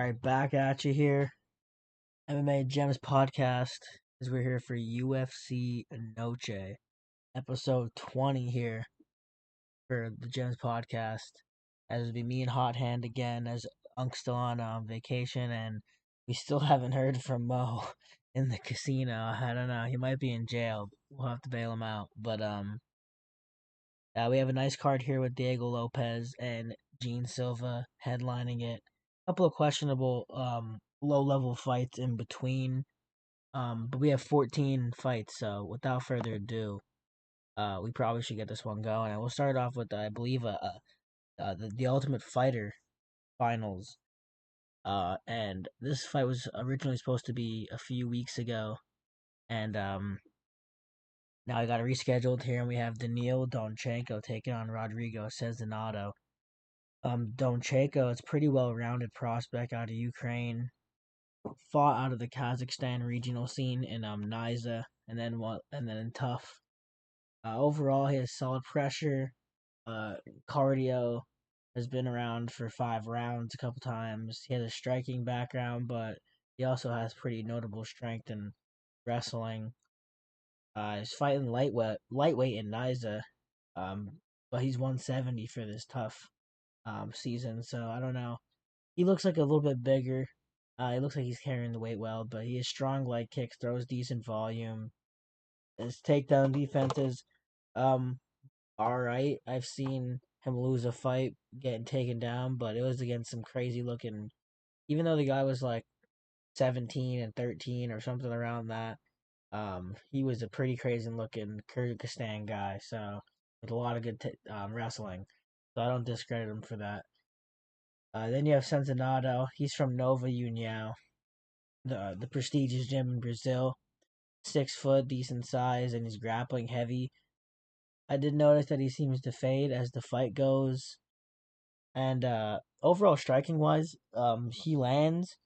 Alright, back at you here. MMA Gems podcast, as we're here for UFC Noche, episode 20 here for the Gems podcast. As it'll be me and Hot Hand again, as Unk's still on vacation, and we still haven't heard from Mo in the casino. I don't know, he might be in jail. We'll have to bail him out. But we have a nice card here with Diego Lopez and Gene Silva headlining it. A couple of questionable low level fights in between. But we have 14 fights, so without further ado, we probably should get this one going. And we'll start off with, I believe, the Ultimate Fighter finals. And this fight was originally supposed to be a few weeks ago, and now I got it rescheduled here, and we have Donchenko taking on Rodrigo Sezinando. Donchenko is pretty well-rounded prospect out of Ukraine. Fought out of the Kazakhstan regional scene in Niza, and then in Tough. Overall, he has solid pressure. Cardio has been around for 5 rounds a couple times. He has a striking background, but he also has pretty notable strength in wrestling. He's fighting lightweight in Niza, but he's 170 for this Tough season. So I don't know. He looks like a little bit bigger. He looks like he's carrying the weight well, but he has strong leg kicks, throws decent volume. His takedown defense is alright. I've seen him lose a fight getting taken down, but it was against some crazy looking. Even though the guy was like 17 and 13 or something around that, he was a pretty crazy looking Kyrgyzstan guy. So with a lot of good wrestling, so I don't discredit him for that. Then you have Sezinando. He's from Nova União, the prestigious gym in Brazil. 6 foot, decent size, and he's grappling heavy. I did notice that he seems to fade as the fight goes. And overall, striking wise, he lands.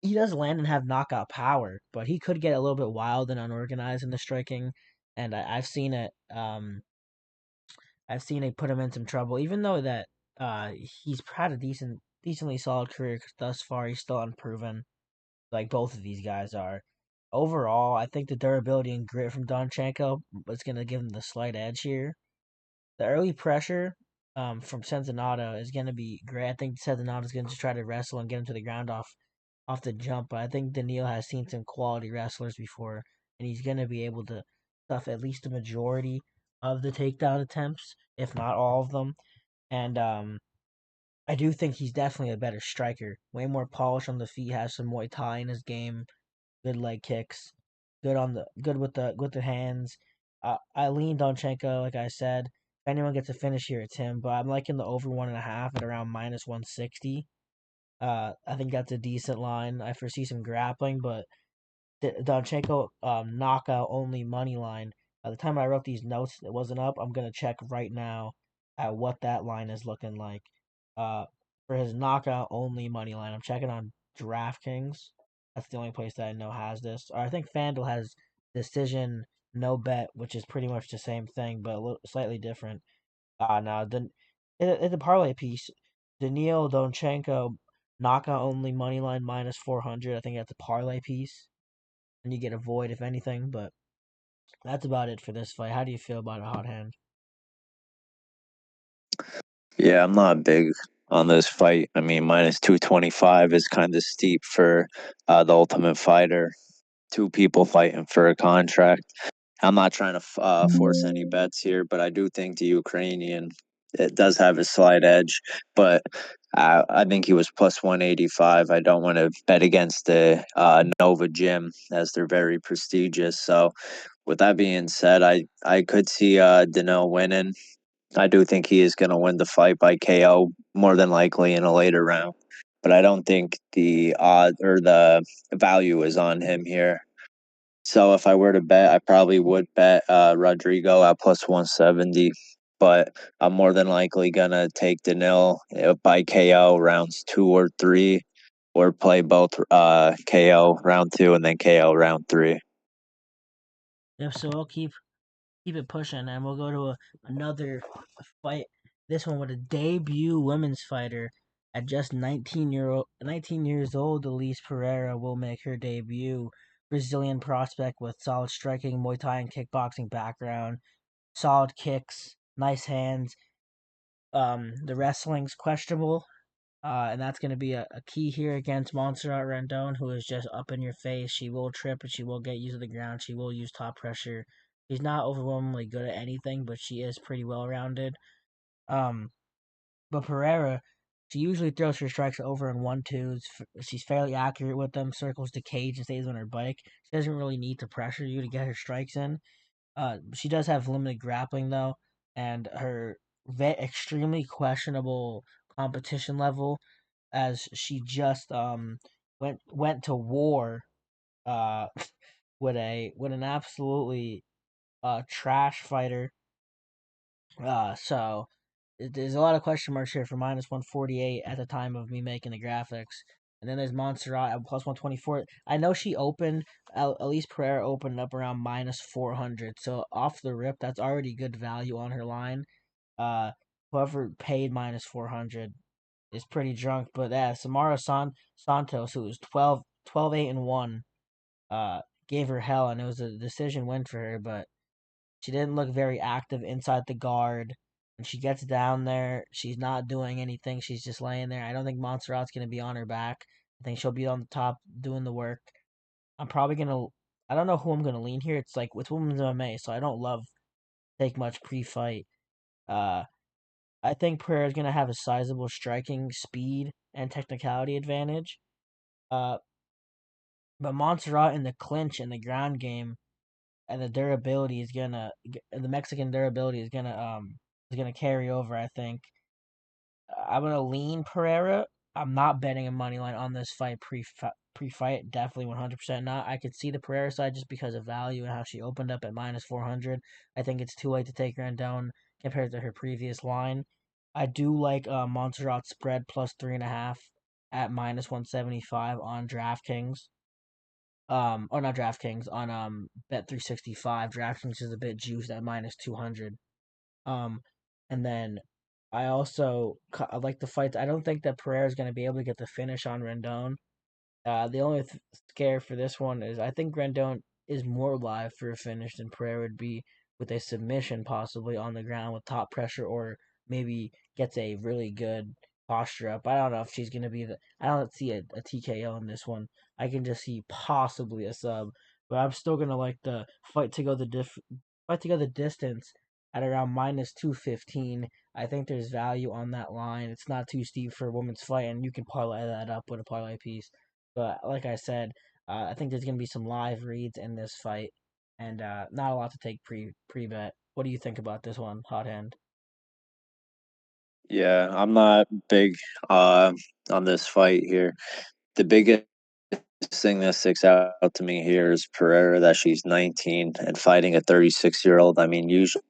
He does land and have knockout power, but he could get a little bit wild and unorganized in the striking. And I've seen it. I've seen it put him in some trouble, even though that he's had a decently solid career thus far. He's still unproven, like both of these guys are. Overall, I think the durability and grit from Donchenko is going to give him the slight edge here. The early pressure from Sezinando is going to be great. I think Sezinado is going to try to wrestle and get him to the ground off the jump, but I think Daniil has seen some quality wrestlers before, and he's going to be able to stuff at least the majority of the takedown attempts, if not all of them. And I do think he's definitely a better striker. Way more polish on the feet, has some Muay Thai in his game, good leg kicks, good with the hands. I lean Donchenko, like I said. If anyone gets a finish here, it's him. But I'm liking the over 1.5 at around minus 160. I think that's a decent line. I foresee some grappling, but Donchenko knockout only money line. By the time I wrote these notes, it wasn't up. I'm gonna check right now at what that line is looking like. Uh, for his knockout only money line, I'm checking on DraftKings. That's the only place that I know has this. Or I think FanDuel has decision no bet, which is pretty much the same thing, but a little slightly different. Now then, in the parlay piece, Daniil Donchenko knockout only money line minus 400. I think that's a parlay piece, and you get a void if anything. But that's about it for this fight. How do you feel about a hot hand? Yeah, I'm not big on this fight. I mean, minus 225 is kind of steep for the Ultimate Fighter. Two people fighting for a contract. I'm not trying to force any bets here, but I do think the Ukrainian it does have a slight edge. But I think he was plus 185. I don't want to bet against the Nova Gym as they're very prestigious. So, with that being said, I could see Daniil winning. I do think he is going to win the fight by KO more than likely in a later round, but I don't think the odd or the value is on him here. So if I were to bet, I probably would bet Rodrigo at plus 170, but I'm more than likely gonna take Danil by KO rounds 2 or 3, or play both KO round 2 and then KO round 3. If so, we'll keep it pushing, and we'll go to another fight. This one with a debut women's fighter At just 19 years old, Elise Pereira will make her debut. Brazilian prospect with solid striking, Muay Thai, and kickboxing background. Solid kicks, nice hands. The wrestling's questionable, and that's going to be a key here against Montserrat Rendon, who is just up in your face. She will trip and she will get used to the ground. She will use top pressure. She's not overwhelmingly good at anything, but she is pretty well rounded. Um, but Pereira, she usually throws her strikes over in 1-2s. She's fairly accurate with them, circles the cage and stays on her bike. She doesn't really need to pressure you to get her strikes in. She does have limited grappling though, and her extremely questionable competition level, as she just went to war uh with an absolutely trash fighter. So there's a lot of question marks here for minus 148 at the time of me making the graphics. And then there's Montserrat at plus 124. I know she opened, Elise Pereira opened up around minus 400. So off the rip, that's already good value on her line. Uh, Whoever paid minus 400 is pretty drunk. But yeah, Santos, who was 8 and 1, gave her hell, and it was a decision win for her. But she didn't look very active inside the guard. When she gets down there, she's not doing anything. She's just laying there. I don't think Montserrat's going to be on her back. I think she'll be on the top doing the work. I'm probably going to. I don't know who I'm going to lean here. It's like with women's MMA, so I don't love take much pre fight. Uh, I think Pereira's going to have a sizable striking, speed, and technicality advantage. Uh, but Montserrat in the clinch and the ground game and the durability is gonna the Mexican durability is gonna carry over. I think I'm gonna lean Pereira. I'm not betting a money line on this fight pre fight. Definitely 100% not. I could see the Pereira side just because of value and how she opened up at minus 400. I think it's too late to take her down compared to her previous line. I do like Montserrat spread plus 3.5 at minus 175 on DraftKings. Or not DraftKings, on Bet365. DraftKings is a bit juiced at minus 200. Um, and then I like the fights. I don't think that Pereira is going to be able to get the finish on Rendon. The only scare for this one is I think Rendon is more live for a finish than Pereira would be, with a submission possibly on the ground with top pressure, or maybe gets a really good posture up. I don't know if she's going to be the. I don't see a TKO in this one. I can just see possibly a sub, but I'm still going to like the fight to go the distance at around minus 215. I think there's value on that line. It's not too steep for a women's fight, and you can parlay that up with a parlay piece. But like I said, I think there's going to be some live reads in this fight, and not a lot to take pre bet. What do you think about this one, Hot Hand? Yeah, I'm not big on this fight here. The biggest thing that sticks out to me here is Pereira, that she's 19 and fighting a 36-year-old. I mean, usually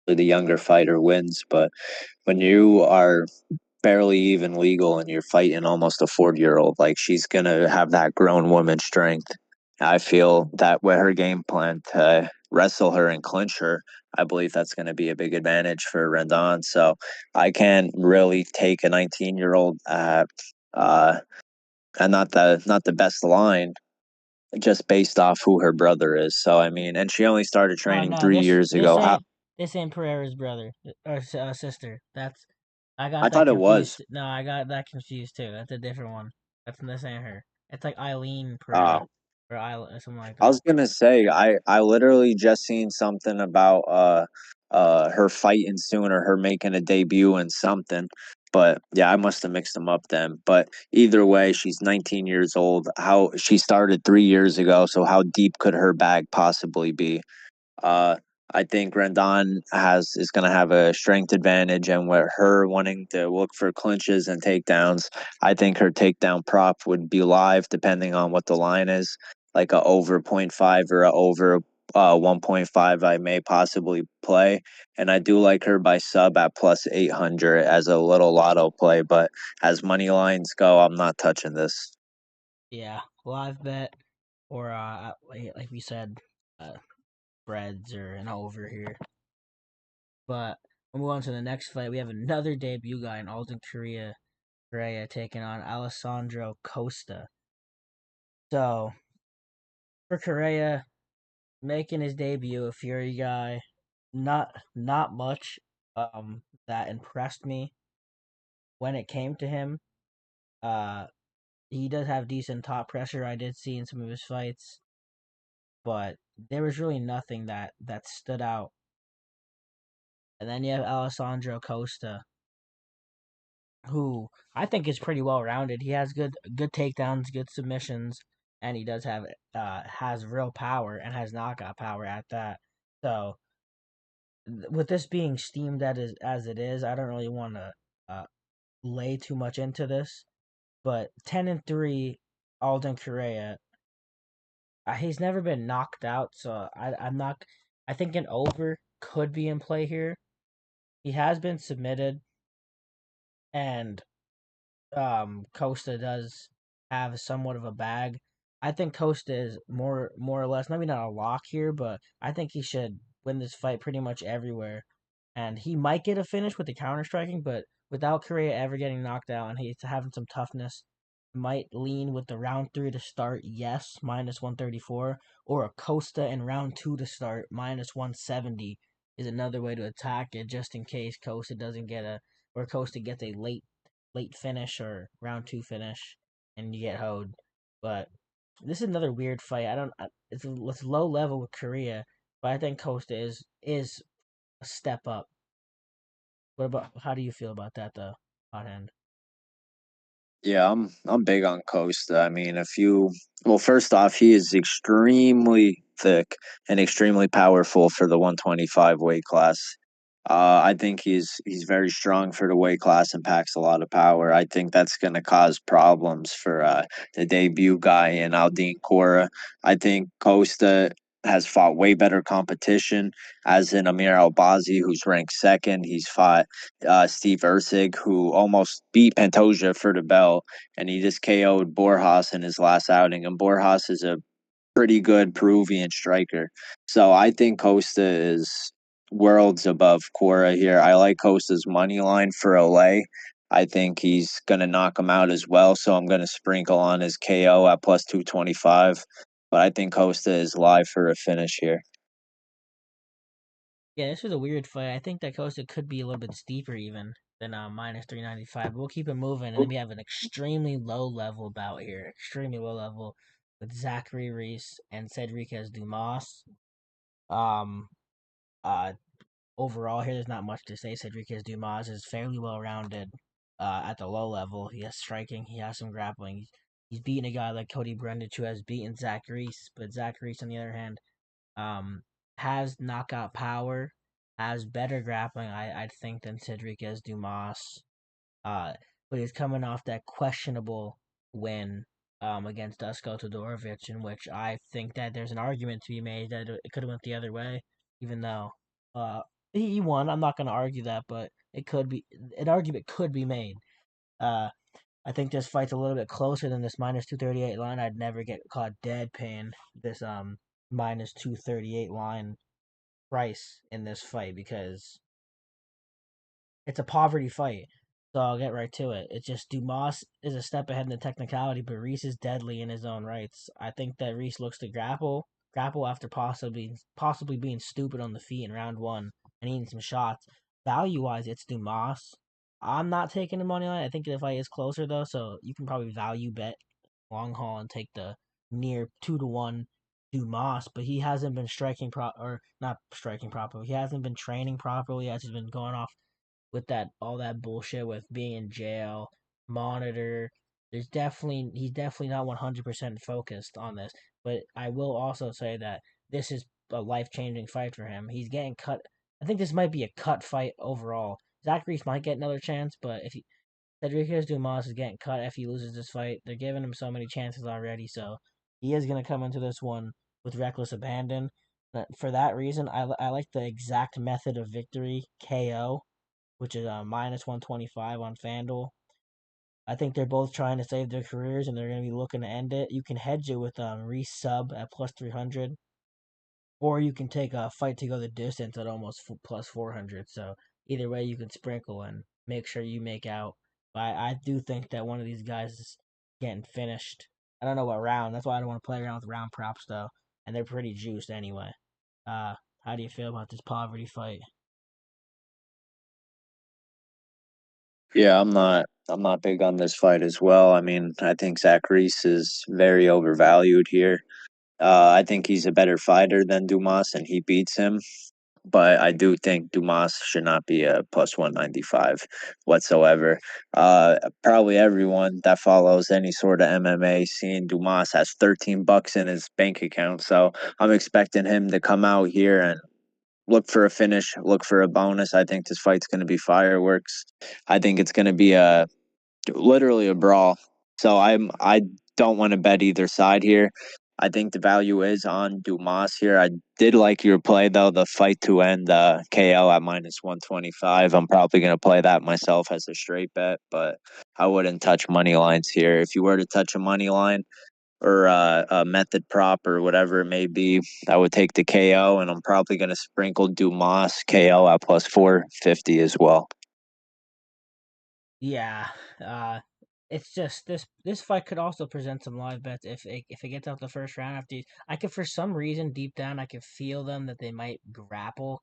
the younger fighter wins, but when you are barely even legal and you're fighting almost a 40-year-old, like, she's gonna have that grown woman strength. I feel that with her game plan to wrestle her and clinch her, I believe that's going to be a big advantage for Rendon. So I can't really take a 19-year-old uh, and not the best line just based off who her brother is. So I mean, and she only started Oh training no, 3 years this ago. How ain't Pereira's brother or sister. That's I I got that thought it was. confused. No, I got that confused too. That's a different one. This ain't her. It's like Eileen Uh, Pereira or Eileen, or something like I that. was gonna say I literally just seen something about her fighting soon, or her making a debut in something. But yeah, I must have mixed them up then. But either way, she's 19 years old. How she started 3 years ago, so how deep could her bag possibly be? Uh, I think Rendon is going to have a strength advantage, and with her wanting to look for clinches and takedowns, I think her takedown prop would be live, depending on what the line is, like a over zero point 0.5 or a over 1.5. I may possibly play, and I do like her by sub at plus 800 as a little lotto play. But as money lines go, I'm not touching this. Yeah, live bet or like we said, uh, breads or an over here. But We'll move on to the next fight. We have another debut guy in Alden Pereira taking on Alessandro Costa. So for Correa, making his debut, a Fury guy, not much that impressed me when it came to him. Uh, he does have decent top pressure. I did see in some of his fights, but there was really nothing that stood out. And then you have Alessandro Costa, who I think is pretty well rounded. He has good takedowns, good submissions, and he does have has real power and has knockout power at that. So with this being steamed as it is, I don't really want to lay too much into this. But 10-3, Alden Correa, he's never been knocked out, so I'm not. I think an over could be in play here. He has been submitted, and Costa does have somewhat of a bag. I think Costa is more or less maybe not a lock here, but I think he should win this fight pretty much everywhere. And he might get a finish with the counter striking, but without Correa ever getting knocked out and he's having some toughness, might lean with the round three to start, yes, minus 134, or a Costa in round two to start, minus 170 is another way to attack it just in case Costa doesn't get a or Costa gets a late finish or round two finish and you get hoed. But this is another weird fight. I don't. It's low level with Korea, but I think Costa is a step up. What about how do you feel about that though, hot hand? Yeah, I'm big on Costa. I mean, well, first off, he is extremely thick and extremely powerful for the 125 weight class. I think he's very strong for the weight class and packs a lot of power. I think that's going to cause problems for the debut guy in Aldine Cora. I think Costa has fought way better competition, as in Amir Albazi, who's ranked second. He's fought Steve Ursig, who almost beat Pantoja for the belt, and he just KO'd Borjas in his last outing. And Borjas is a pretty good Peruvian striker. So I think Costa is worlds above Cora here. I like Costa's money line for LA. I think he's going to knock him out as well. So I'm going to sprinkle on his KO at plus 225. But I think Costa is live for a finish here. Yeah, this was a weird fight. I think that Costa could be a little bit steeper even than minus 395. We'll keep it moving, and then we have an extremely low level bout here, extremely low level with Zachary Reese and Cedric Dumas. Um, uh, Overall here, there's not much to say. Cedric Dumas is fairly well rounded at the low level. He has striking, he has some grappling. He's beaten a guy like Cody Brundage who has beaten Zach Reese, but Zach Reese, on the other hand, has knockout power, has better grappling, I think, than Cedric Dumas. Uh, but he's coming off that questionable win against Dusko Todorovic, in which I think that there's an argument to be made that it could have went the other way, even though uh, he won. I'm not going to argue that, but it could be an argument could be made. Uh, I think this fight's a little bit closer than this minus 238 line. I'd never get caught dead paying this minus 238 line price in this fight because it's a poverty fight. So I'll get right to it. It's just Dumas is a step ahead in the technicality, but Reese is deadly in his own rights. I think that Reese looks to grapple after possibly being stupid on the feet in round one and eating some shots. Value wise, it's Dumas. I'm not taking the money line. I think the fight is closer though, so you can probably value bet long haul and take the near 2-1 Dumas, but he hasn't been or not striking properly. He hasn't been training properly. He hasn't been going off with that all that bullshit with being in jail, monitor. He's definitely not 100% focused on this. But I will also say that this is a life changing fight for him. He's getting cut. I think this might be a cut fight overall. Zach Reese might get another chance, but if Cedric Dumas is getting cut if he loses this fight, they're giving him so many chances already. So he is going to come into this one with reckless abandon. But for that reason, I like the exact method of victory KO, which is minus 125 on FanDuel. I think they're both trying to save their careers and they're going to be looking to end it. You can hedge it with Reese sub at plus 300, or you can take a fight to go the distance at almost plus 400. So either way you can sprinkle and make sure you make out. But I do think that one of these guys is getting finished. I don't know what round. That's why I don't want to play around with round props though, and they're pretty juiced anyway. Uh, how do you feel about this poverty fight? Yeah, I'm not big on this fight as well. I mean, I think Zach Reese is very overvalued here. I think he's a better fighter than Dumas, and he beats him. But I do think Dumas should not be a plus 195 whatsoever. Probably everyone that follows any sort of MMA seeing Dumas has $13 in his bank account. So I'm expecting him to come out here and look for a finish, look for a bonus. I think this fight's going to be fireworks. I think it's going to be a literally a brawl. So I don't want to bet either side here. I think the value is on Dumas here. I did like your play though, the fight to end KO at minus 125. I'm probably going to play that myself as a straight bet, but I wouldn't touch money lines here. If you were to touch a money line or a method prop or whatever it may be, I would take the KO, and I'm probably going to sprinkle Dumas KO at plus 450 as well. Yeah, uh, it's just this fight could also present some live bets if it gets out the first round. After I could for some reason deep down I could feel them that they might grapple,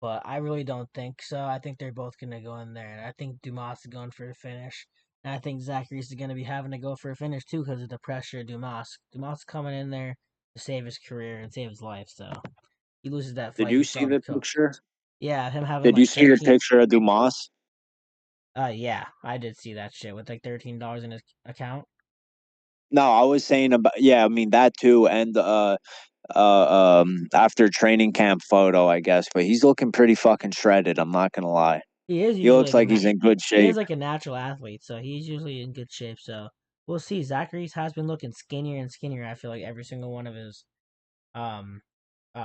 but I really don't think so. I think they're both gonna go in there, and I think Dumas is going for a finish, and I think Zachary's is gonna be having to go for a finish too because of the pressure of Dumas. Dumas coming in there to save his career and save his life, so he loses that Did fight. you He see probably the kill. picture? Yeah, him having Did you like see the 13. picture of Dumas? Yeah, I did see that shit with like $13 in his account. No, I was saying about yeah, I mean that too, and after training camp photo, I guess, but he's looking pretty fucking shredded. I'm not gonna lie. He is He usually looks like a like he's in good he is shape. like a natural athlete, so he's usually in good shape. So we'll see. Zachary's has been looking skinnier and skinnier. I feel like every single one of his um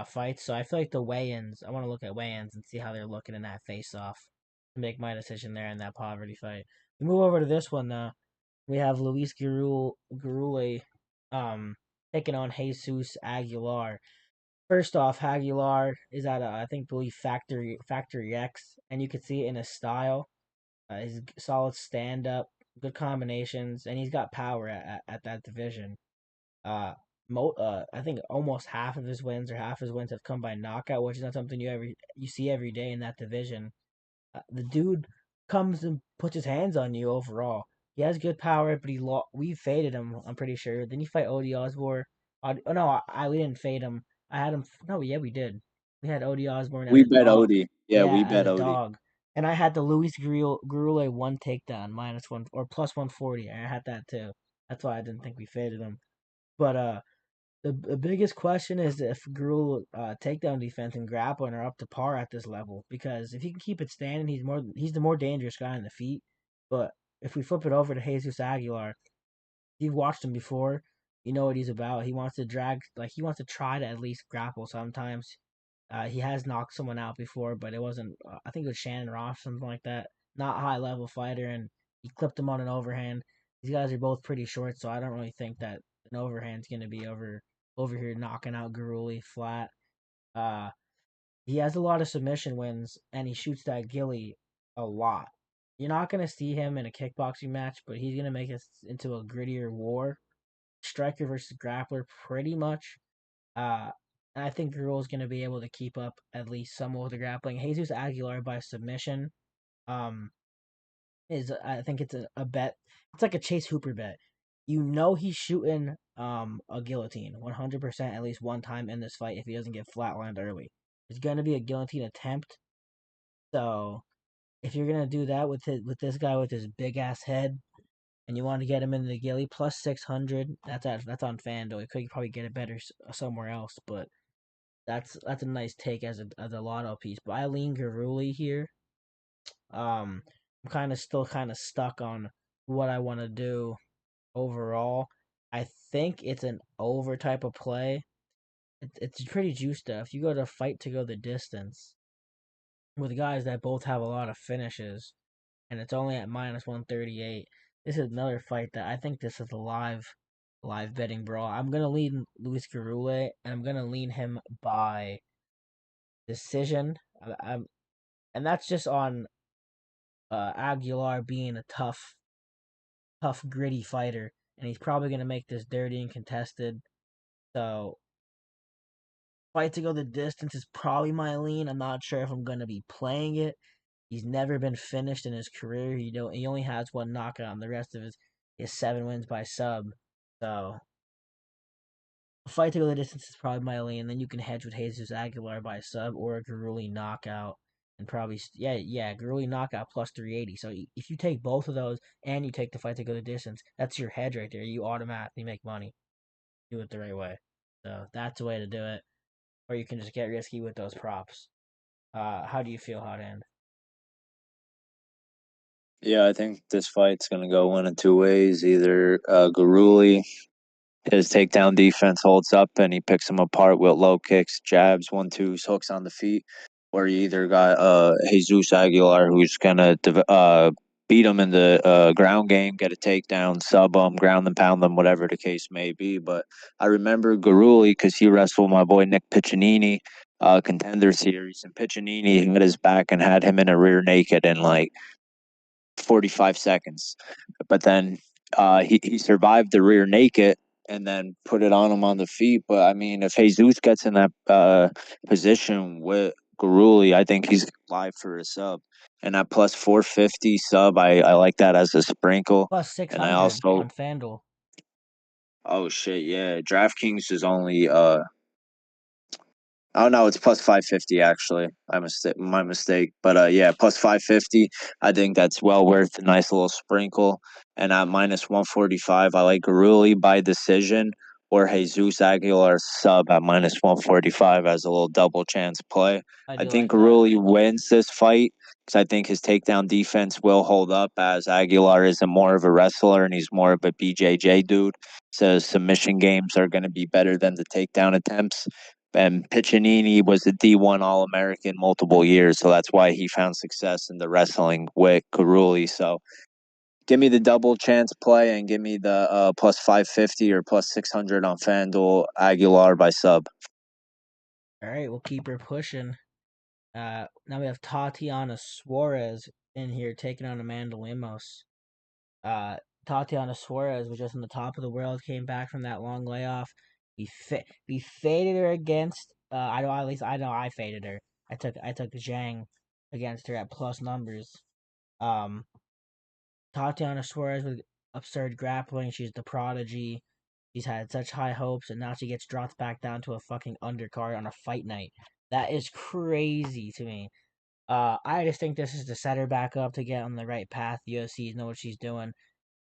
fights. So I feel like the weigh-ins. I want to look at weigh-ins and see how they're looking in that face-off to make my decision there in that poverty fight. We move over to this one though. We have Luis Gurule taking on Jesus Aguilar. First off, Aguilar is at I think believe Factory X, and you can see it in his style. His solid stand up, good combinations, and he's got power at that division. I think almost half of his wins or half his wins have come by knockout, which is not something you see every day in that division. The dude comes and puts his hands on you overall. He has good power, but we faded him. I'm pretty sure. Didn't he fight Odie Osborne? Oh no, we didn't fade him. I had him. No, yeah, we did. We had Odie Osborne as We a bet dog. Odie. Yeah, Yeah, we as bet a Odie. dog. And I had the Luis Gurule one takedown minus one or plus 140. I had that too. That's why I didn't think we faded him. But the biggest question is if Gurule takedown defense and grappling are up to par at this level. Because if he can keep it standing, he's the more dangerous guy on the feet. But if we flip it over to Jesus Aguilar, you've watched him before, you know what he's about. He wants to he wants to try to at least grapple sometimes. He has knocked someone out before, but it wasn't. I think it was Shannon Ross, something like that. Not high level fighter, and he clipped him on an overhand. These guys are both pretty short, so I don't really think that an overhand's going to be over here knocking out Guruli flat. Uh, he has a lot of submission wins, and he shoots that gilly a lot. You're not going to see him in a kickboxing match, but he's going to make it into a grittier war. Striker versus grappler, pretty much. Uh, and I think Gurule is going to be able to keep up at least somewhat with the grappling. Jesus Aguilar by submission um, is, I think it's a bet. It's like a Chase Hooper bet. You know he's shooting a guillotine 100% at least one time in this fight if he doesn't get flatlined early. It's going to be a guillotine attempt. So if you're going to do that with this guy with his big ass head, and you want to get him in the gilly plus 600, that's on FanDuel. You could probably get it better somewhere else, but that's a nice take as a lotto piece. But I lean Guruli here. I'm kind of stuck on what I want to do overall. I think it's an over type of play. It's pretty juiced though. If you go to fight to go the distance with guys that both have a lot of finishes, and it's only at minus 138. This is another fight that I think this is a live betting brawl. I'm gonna lean Luis Gurule, and I'm gonna lean him by decision. and that's just on Aguilar being a tough, gritty fighter, and he's probably gonna make this dirty and contested. So fight to go the distance is probably my lean. I'm not sure if I'm gonna be playing it. He's never been finished in his career. He only has one knockout, and the rest of his 7 wins by sub. So fight to go the distance is probably my lean. And then you can hedge with Jesus Aguilar by sub or a Gurule knockout, and probably Gurule knockout plus 380. So if you take both of those and you take the fight to go the distance, that's your hedge right there. You automatically make money. Do it the right way. So that's the way to do it. Or you can just get risky with those props. How do you feel, Hot End? Yeah, I think this fight's gonna go one of two ways. Either Gurule, his takedown defense holds up and he picks him apart with low kicks, jabs, 1-2s, hooks on the feet, or you either got Jesus Aguilar who's gonna beat him in the ground game, get a takedown, sub him, ground and pound them, whatever the case may be. But I remember Gurule because he wrestled my boy Nick Piccinini, Contender Series, and Piccinini hit his back and had him in a rear naked in like 45 seconds. But then he survived the rear naked and then put it on him on the feet. But I mean, if Jesus gets in that position with Gurule, I think he's live for a sub. And that plus 450 sub, I like that as a sprinkle. Plus And I 600 also, on FanDuel. oh shit, yeah, DraftKings is only oh no, it's plus 550 actually. My mistake. But yeah, plus 550. I think that's well worth a nice little sprinkle. And at minus 145, I like Gurule by decision or Jesus Aguilar sub at minus 145 as a little double chance play. I I do think like that. Gurule wins this fight because I think his takedown defense will hold up as Aguilar is more of a wrestler and he's more of a BJJ dude. So submission games are going to be better than the takedown attempts. And Piccinini was a D1 All American multiple years, so that's why he found success in the wrestling with Gurule. So give me the double chance play and give me the plus 550 or plus 600 on FanDuel Aguilar by sub. All right, we'll keep her pushing. Now we have Tatiana Suarez in here taking on Amanda Lemos. Uh, Tatiana Suarez was just on the top of the world, came back from that long layoff. We faded her against. I know, at least I know I faded her. I took Zhang against her at plus numbers. Um, Tatiana Suarez with absurd grappling. She's the prodigy. She's had such high hopes, and now she gets dropped back down to a fucking undercard on a fight night. That is crazy to me. I just think this is to set her back up to get on the right path. UFC know what she's doing.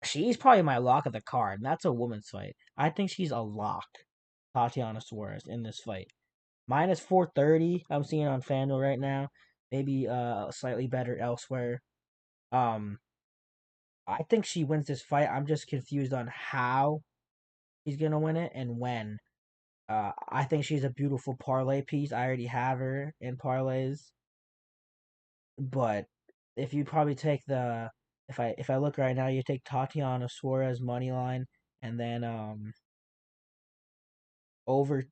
She's probably my lock of the card, and that's a woman's fight. I think she's a lock, Tatiana Suarez, in this fight. Minus 430, I'm seeing on FanDuel right now. Maybe slightly better elsewhere. Um, I think she wins this fight. I'm just confused on how she's gonna win it and when. I think she's a beautiful parlay piece. I already have her in parlays, but if you probably take the if I look right now, you take Tatiana Suarez money line and then over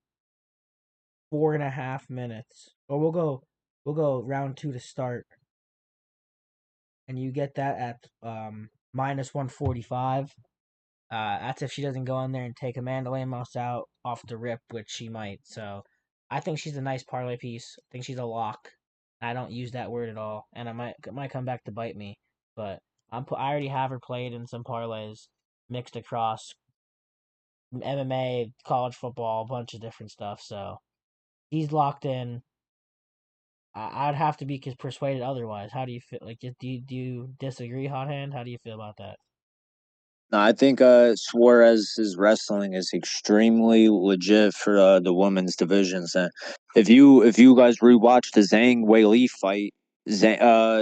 4.5 minutes. Or we'll go round two to start, and you get that at minus 145. That's if she doesn't go in there and take Amanda Lemos out off the rip, which she might. So I think she's a nice parlay piece. I think she's a lock. I don't use that word at all, and I might come back to bite me. But I already have her played in some parlays, mixed across MMA, college football, a bunch of different stuff. So he's locked in. I'd have to be persuaded otherwise. How do you feel? Like, do you disagree, Hot Hand? How do you feel about that? No, I think Suarez's wrestling is extremely legit for the women's divisions. And if you guys rewatch the Zhang Weili fight,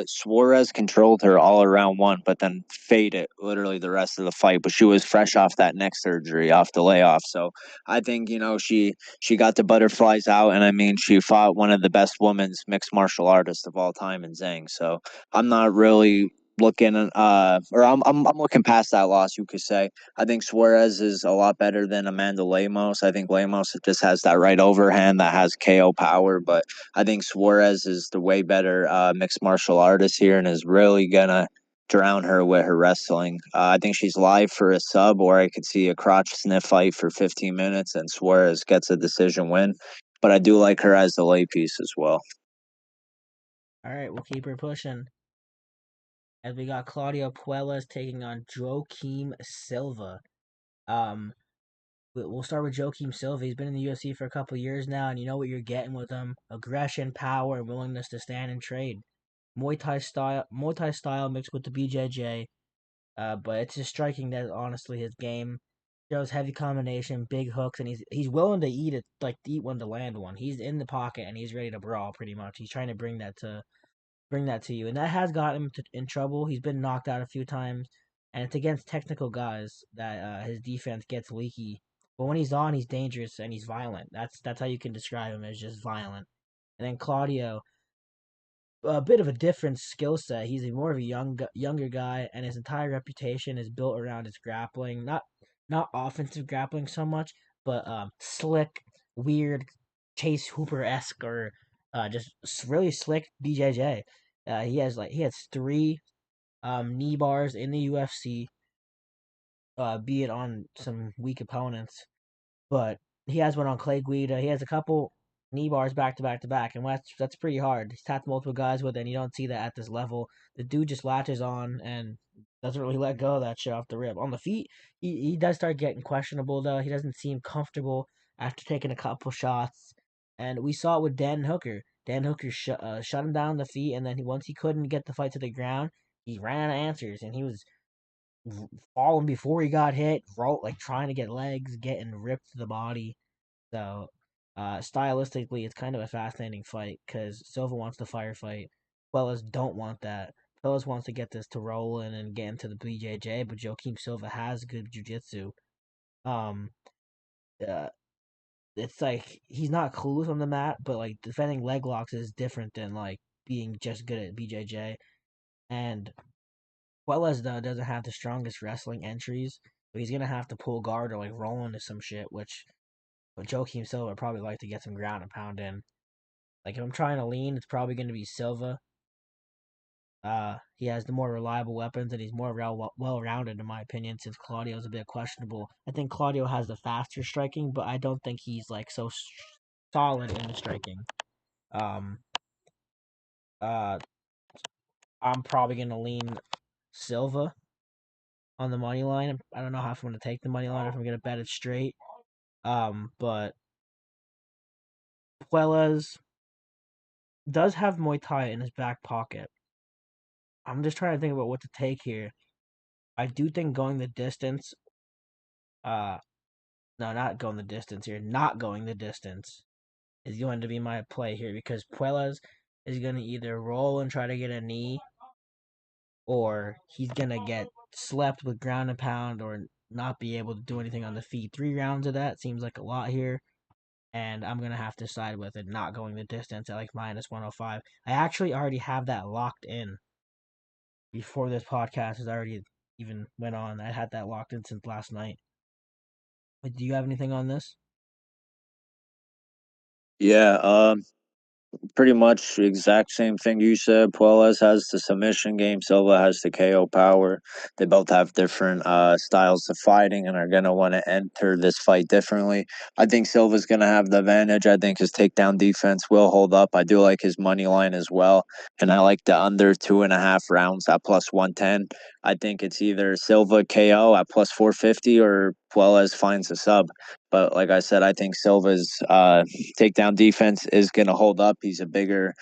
Suarez controlled her all around one, but then faded literally the rest of the fight. But she was fresh off that neck surgery, off the layoff. So I think she got the butterflies out, and I mean she fought one of the best women's mixed martial artists of all time in Zhang. So I'm not really looking or I'm looking past that loss, you could say. I think Suarez is a lot better than Amanda Lemos. I think Lemos just has that right overhand that has KO power, but I think Suarez is the way better mixed martial artist here and is really gonna drown her with her wrestling. I think she's live for a sub, or I could see a crotch sniff fight for 15 minutes and Suarez gets a decision win. But I do like her as the lay piece as well. All right, we'll keep her pushing. As we got Claudio Puelles taking on Joaquim Silva. Um, we'll start with Joaquim Silva. He's been in the UFC for a couple years now, and you know what you're getting with him: aggression, power, and willingness to stand and trade. Muay Thai style mixed with the BJJ. But it's his striking that is honestly his game. Shows heavy combination, big hooks, and he's willing to eat it, like to eat one to land one. He's in the pocket and he's ready to brawl. Pretty much, he's trying to bring that to you, and that has got him in trouble. He's been knocked out a few times, and it's against technical guys that his defense gets leaky. But when he's on, he's dangerous and he's violent. That's how you can describe him, as just violent. And then Claudio, a bit of a different skill set. He's more of a younger guy, and his entire reputation is built around his grappling. Not offensive grappling so much, but slick, weird, Chase Hooper esque, or just really slick BJJ. He has three knee bars in the UFC, be it on some weak opponents, but he has one on Clay Guida. He has a couple knee bars back to back to back, and that's pretty hard. He's tapped multiple guys with it, and you don't see that at this level. The dude just latches on and doesn't really let go of that shit off the rip. On the feet, he does start getting questionable though. He doesn't seem comfortable after taking a couple shots, and we saw it with Dan Hooker. Dan Hooker shut him down on the feet, and then once he couldn't get the fight to the ground, he ran out of answers, and he was falling before he got hit, like trying to get legs, getting ripped to the body. So, stylistically, it's kind of a fascinating fight because Silva wants the firefight. Puelles don't want that. Puelles wants to get this to rolling and get into the BJJ, but Joaquim Silva has good jiu-jitsu. Um, uh, it's like he's not clueless on the mat, but like defending leg locks is different than like being just good at BJJ. And Puelles though doesn't have the strongest wrestling entries, so he's gonna have to pull guard or like roll into some shit, which but Joaquim Silva would probably like to get some ground and pound in. Like if I'm trying to lean, it's probably going to be Silva. He has the more reliable weapons and he's more well rounded in my opinion. Since Claudio's a bit questionable, I think Claudio has the faster striking, but I don't think he's like so solid in the striking. Um, uh, I'm probably going to lean Silva on the money line. I don't know how I'm going to take the money line or if I'm going to bet it straight. But Puelles does have Muay Thai in his back pocket. I'm just trying to think about what to take here. I do think going the distance, uh, no, not going the distance here, not going the distance is going to be my play here because Puelles is going to either roll and try to get a knee or he's going to get slept with ground and pound or not be able to do anything on the feet. 3 rounds of that seems like a lot here. And I'm going to have to side with it not going the distance at like minus 105. I actually already have that locked in before this podcast has already even went on. I had that locked in since last night. But do you have anything on this? Yeah, pretty much the exact same thing you said. Puelles has the submission game. Silva has the KO power. They both have different styles of fighting and are going to want to enter this fight differently. I think Silva's going to have the advantage. I think his takedown defense will hold up. I do like his money line as well. And I like the under 2.5 rounds at plus 110. I think it's either Silva KO at plus 450 or Puelles finds a sub. But like I said, I think Silva's takedown defense is going to hold up. He's a bigger,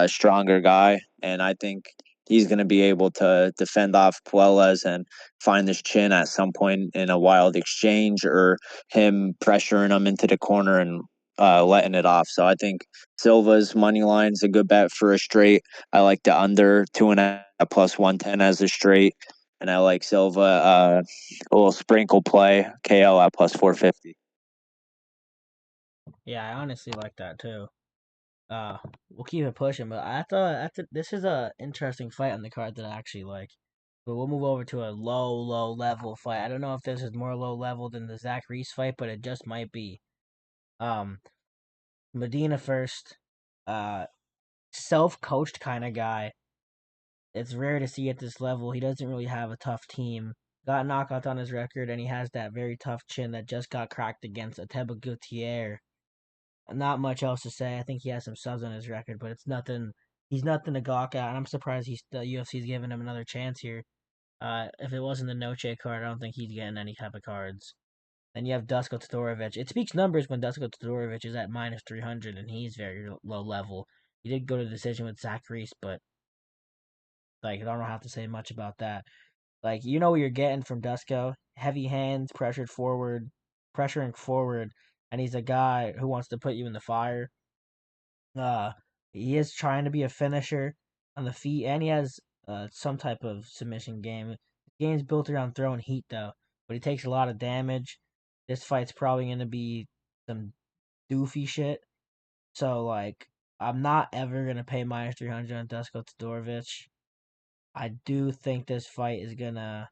stronger guy, and I think he's going to be able to defend off Puelles and find his chin at some point in a wild exchange or him pressuring him into the corner and letting it off. So I think Silva's money line is a good bet for a straight. I like the under 2.5 plus 110 as a straight. And I like Silva, a little sprinkle play, KO at plus 450. Yeah, I honestly like that too. uh, we'll keep it pushing. But I thought this is a interesting fight on the card that I actually like. But we'll move over to a low level fight. I don't know if this is more low level than the Zach Reese fight, but it just might be. Um, Medina first. Uh, self coached kind of guy. It's rare to see at this level. He doesn't really have a tough team. Got knockouts on his record, and he has that very tough chin that just got cracked against Ateba Gutierrez. Not much else to say. I think he has some subs on his record, but it's nothing. He's nothing to gawk at, and I'm surprised the UFC's giving him another chance here. If it wasn't the Noche card, I don't think he's getting any type of cards. Then you have Dusko Todorovic. It speaks numbers when Dusko Todorovic is at minus 300 and he's very low level. He did go to decision with Zach Reese, but like I don't have to say much about that. Like you know what you're getting from Dusko. Heavy hands, pressuring forward, and he's a guy who wants to put you in the fire. Uh, he is trying to be a finisher on the feet, and he has some type of submission game. The game's built around throwing heat, though, but he takes a lot of damage. This fight's probably gonna be some doofy shit. So like, I'm not ever gonna pay minus 300 on Dusko Todorovic. I do think this fight is gonna,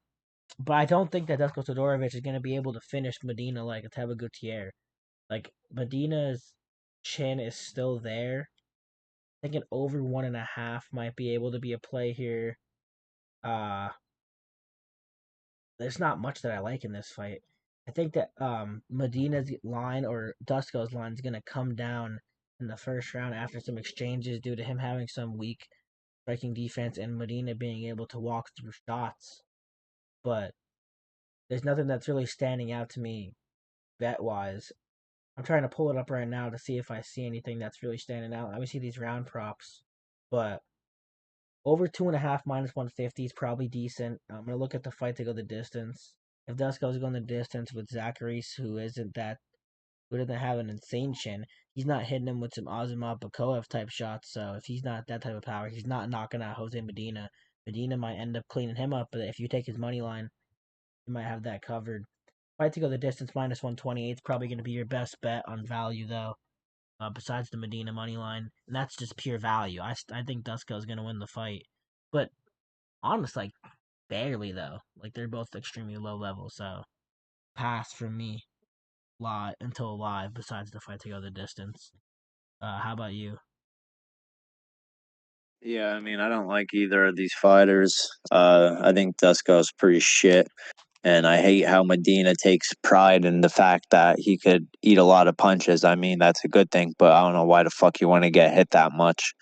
but I don't think that Dusko Todorovic is gonna be able to finish Medina like a Teba Gutierrez. Like Medina's chin is still there. I think an over 1.5 might be able to be a play here. Uh there's not much that I like in this fight. I think that Medina's line or Dusko's line is gonna come down in the first round after some exchanges due to him having some weak striking defense and Medina being able to walk through shots. But there's nothing that's really standing out to me bet wise. I'm trying to pull it up right now to see if I see anything that's really standing out. Let me see these round props. But over 2.5 minus 150 is probably decent. I'm gonna look at the fight to go the distance. If Dusko's going the distance with Zacharias, who doesn't have an insane chin, he's not hitting him with some Azamat Bakoev type shots. So if he's not that type of power, he's not knocking out Jose Medina. Medina might end up cleaning him up, but if you take his money line, you might have that covered. Fight to go the distance minus 128 is probably going to be your best bet on value, though. Besides the Medina money line, and that's just pure value. I think Dusko is going to win the fight, but honestly, like barely though. Like they're both extremely low level, so pass from me live until live. Besides the fight to go the distance. How about you? Yeah, I mean, I don't like either of these fighters. I think Dusko's pretty shit. And I hate how Medina takes pride in the fact that he could eat a lot of punches. I mean, that's a good thing, but I don't know why the fuck you want to get hit that much.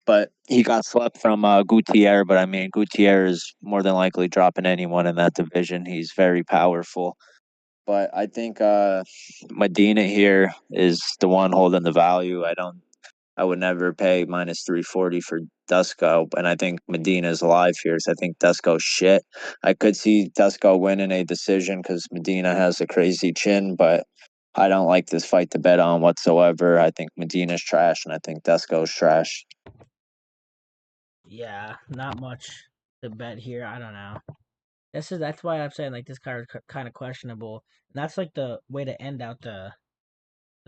But he got swept from Gutierrez, but I mean, Gutierrez is more than likely dropping anyone in that division. He's very powerful. But I think Medina here is the one holding the value. I would never pay minus 340 for Dusko, and I think Medina's alive here. So I think Dusko's shit. I could see Dusko winning a decision because Medina has a crazy chin, but I don't like this fight to bet on whatsoever. I think Medina's trash, and I think Dusko's trash. Yeah, not much to bet here. I don't know. That's why I'm saying like this card is kind of questionable. And that's like the way to end out the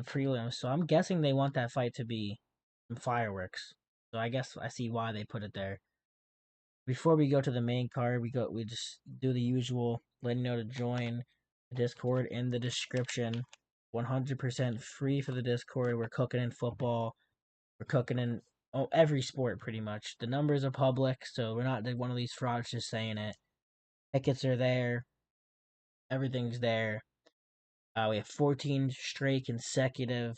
prelims. So I'm guessing they want that fight to be some fireworks. So I guess I see why they put it there. Before we go to the main card, we just do the usual, letting you know to join the Discord in the description. 100% free for the Discord. We're cooking in football. We're cooking in every sport pretty much. The numbers are public, so we're not like one of these frauds just saying it. Tickets are there. Everything's there. We have 14 consecutive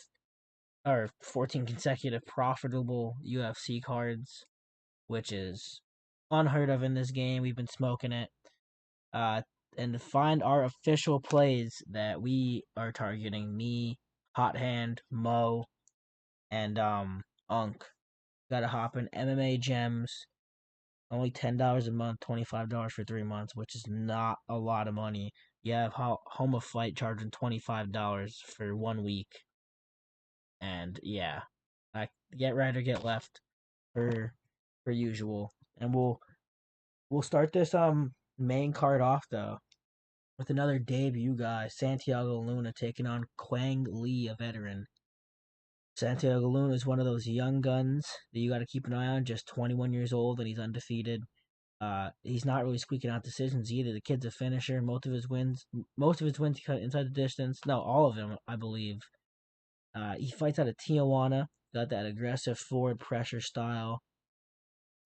profitable UFC cards, which is unheard of in this game. We've been smoking it. Uh, and to find our official plays that we are targeting, me, Hot Hand, Mo, and Unk. Gotta hop in MMA Gems. Only $10 a month, $25 for 3 months, which is not a lot of money. You have Home of Fight charging $25 for 1 week, and yeah, I get right or get left per per usual. And we'll start this main card off though with another debut guy, Santiago Luna taking on Quang Lee, a veteran. Santiago Luna is one of those young guns that you got to keep an eye on. Just 21 years old and he's undefeated. He's not really squeaking out decisions either. The kid's a finisher. Most of his wins cut inside the distance. No, all of them, I believe. He fights out of Tijuana. Got that aggressive forward pressure style.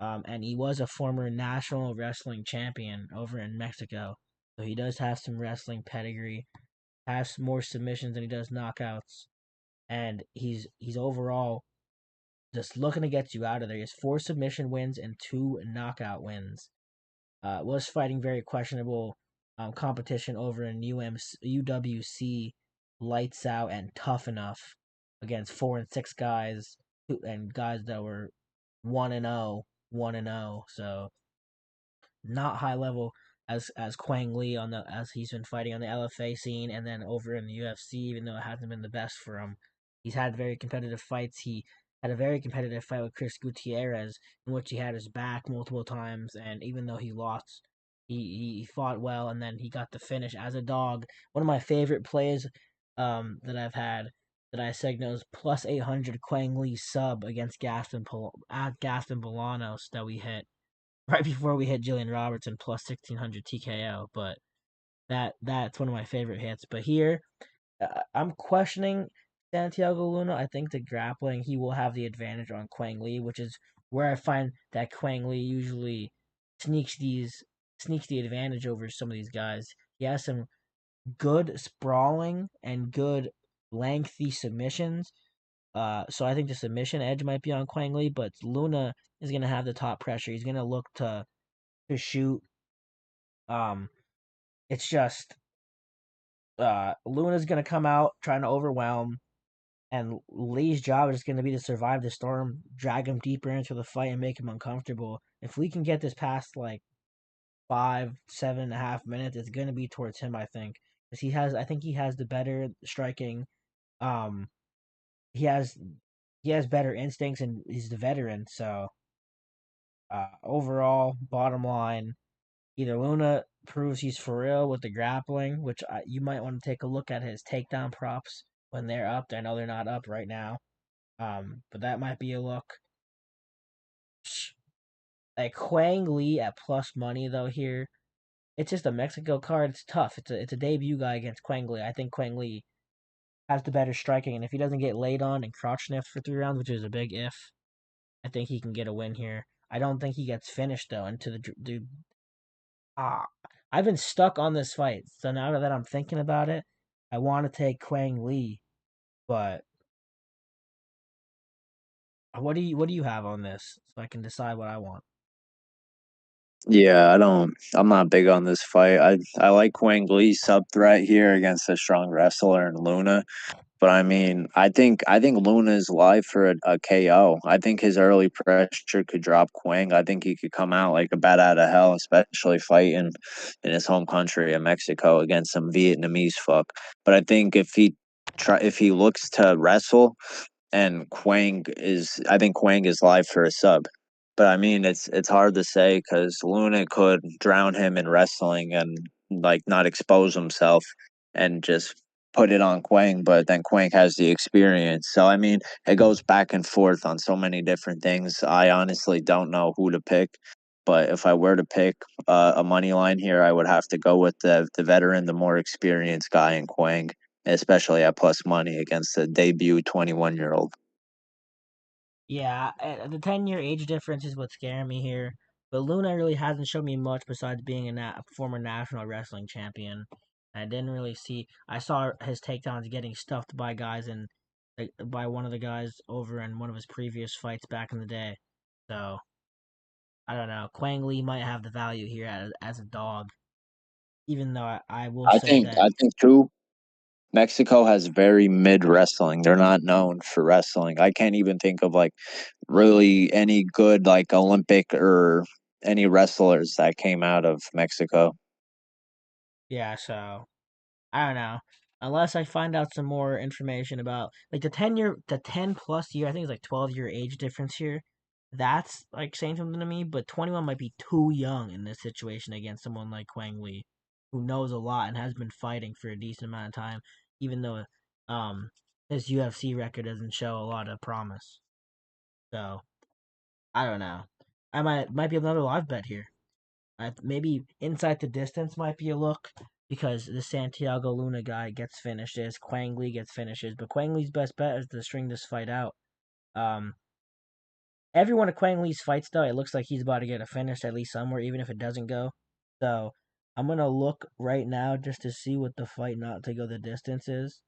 And he was a former national wrestling champion over in Mexico. So he does have some wrestling pedigree. Has more submissions than he does knockouts. And he's overall just looking to get you out of there. He has 4 submission wins and 2 knockout wins. Was fighting very questionable competition over in UWC, lights out and tough enough against 4 and 6 guys and guys that were 1-0, 1-0. So not high level as Quang Lee on the as he's been fighting on the LFA scene and then over in the UFC, even though it hasn't been the best for him. He's had very competitive fights. He had a very competitive fight with Chris Gutierrez in which he had his back multiple times, and even though he lost, he fought well, and then he got the finish as a dog. One of my favorite plays that I've had that I signaled is plus 800 Quang Lee sub against Gaston Bolanos that we hit right before we hit Jillian Robertson plus 1600 TKO. But that's one of my favorite hits. But here, I'm questioning Santiago Luna. I think the grappling he will have the advantage on Quang Lee, which is where I find that Quang Lee usually sneaks these sneaks the advantage over some of these guys. He has some good sprawling and good lengthy submissions. So I think the submission edge might be on Quang Lee, but Luna is gonna have the top pressure. He's gonna look to shoot. Um, it's just Luna's gonna come out trying to overwhelm, and Lee's job is gonna be to survive the storm, drag him deeper into the fight, and make him uncomfortable. If we can get this past like 5, 7.5 minutes, it's gonna be towards him, I think, because I think he has the better striking. Um, he has he has better instincts, and he's the veteran. So overall, bottom line, either Luna proves he's for real with the grappling, which you might want to take a look at his takedown props when they're up. I know they're not up right now, but that might be a look. Like Quang Lee at plus money though here, it's just a Mexico card. It's tough. It's a debut guy against Quang Lee. I think Quang Lee has the better striking, and if he doesn't get laid on and crotch sniffed for 3 rounds, which is a big if, I think he can get a win here. I don't think he gets finished though. And to the ah, I've been stuck on this fight. So now that I'm thinking about it, I want to take Quang Lee, but what do you have on this so I can decide what I want? Yeah, I don't. I'm not big on this fight. I like Wang Lee's sub threat here against a strong wrestler in Luna. But I mean, I think Luna is live for a KO. I think his early pressure could drop Quang. I think he could come out like a bat out of hell, especially fighting in his home country of Mexico against some Vietnamese fuck. But I think if he looks to wrestle, and I think Quang is live for a sub. But I mean, it's hard to say because Luna could drown him in wrestling and like not expose himself and just put it on Quang, but then Quang has the experience. So I mean, it goes back and forth on so many different things. I honestly don't know who to pick. But if I were to pick a money line here, I would have to go with the veteran, the more experienced guy in Quang, especially at plus money against the debut 21-year-old. Yeah, the 10-year age difference is what's scaring me here. But Luna really hasn't shown me much besides being a former national wrestling champion. I didn't really see. I saw his takedowns getting stuffed by guys and by one of the guys over in one of his previous fights back in the day. So I don't know. Quang Lee might have the value here as a dog, even though I will I say think that I think too. Mexico has very mid wrestling. They're not known for wrestling. I can't even think of like really any good like Olympic or any wrestlers that came out of Mexico. yeah. So I don't know. Unless I find out some more information about like the 10 plus year, I think it's like 12-year age difference here. That's like saying something to me, but 21 might be too young in this situation against someone like Quang Lee, who knows a lot and has been fighting for a decent amount of time, even though his UFC record doesn't show a lot of promise. So I don't know. I might be another live bet here. Maybe inside the distance might be a look because the Santiago Luna guy gets finishes, Quang Lee gets finishes, but Quang Lee's best bet is to string this fight out. Um, every one of Quang Lee's fights, though, it looks like he's about to get a finish at least somewhere, even if it doesn't go. So I'm gonna look right now just to see what the fight not to go the distance is,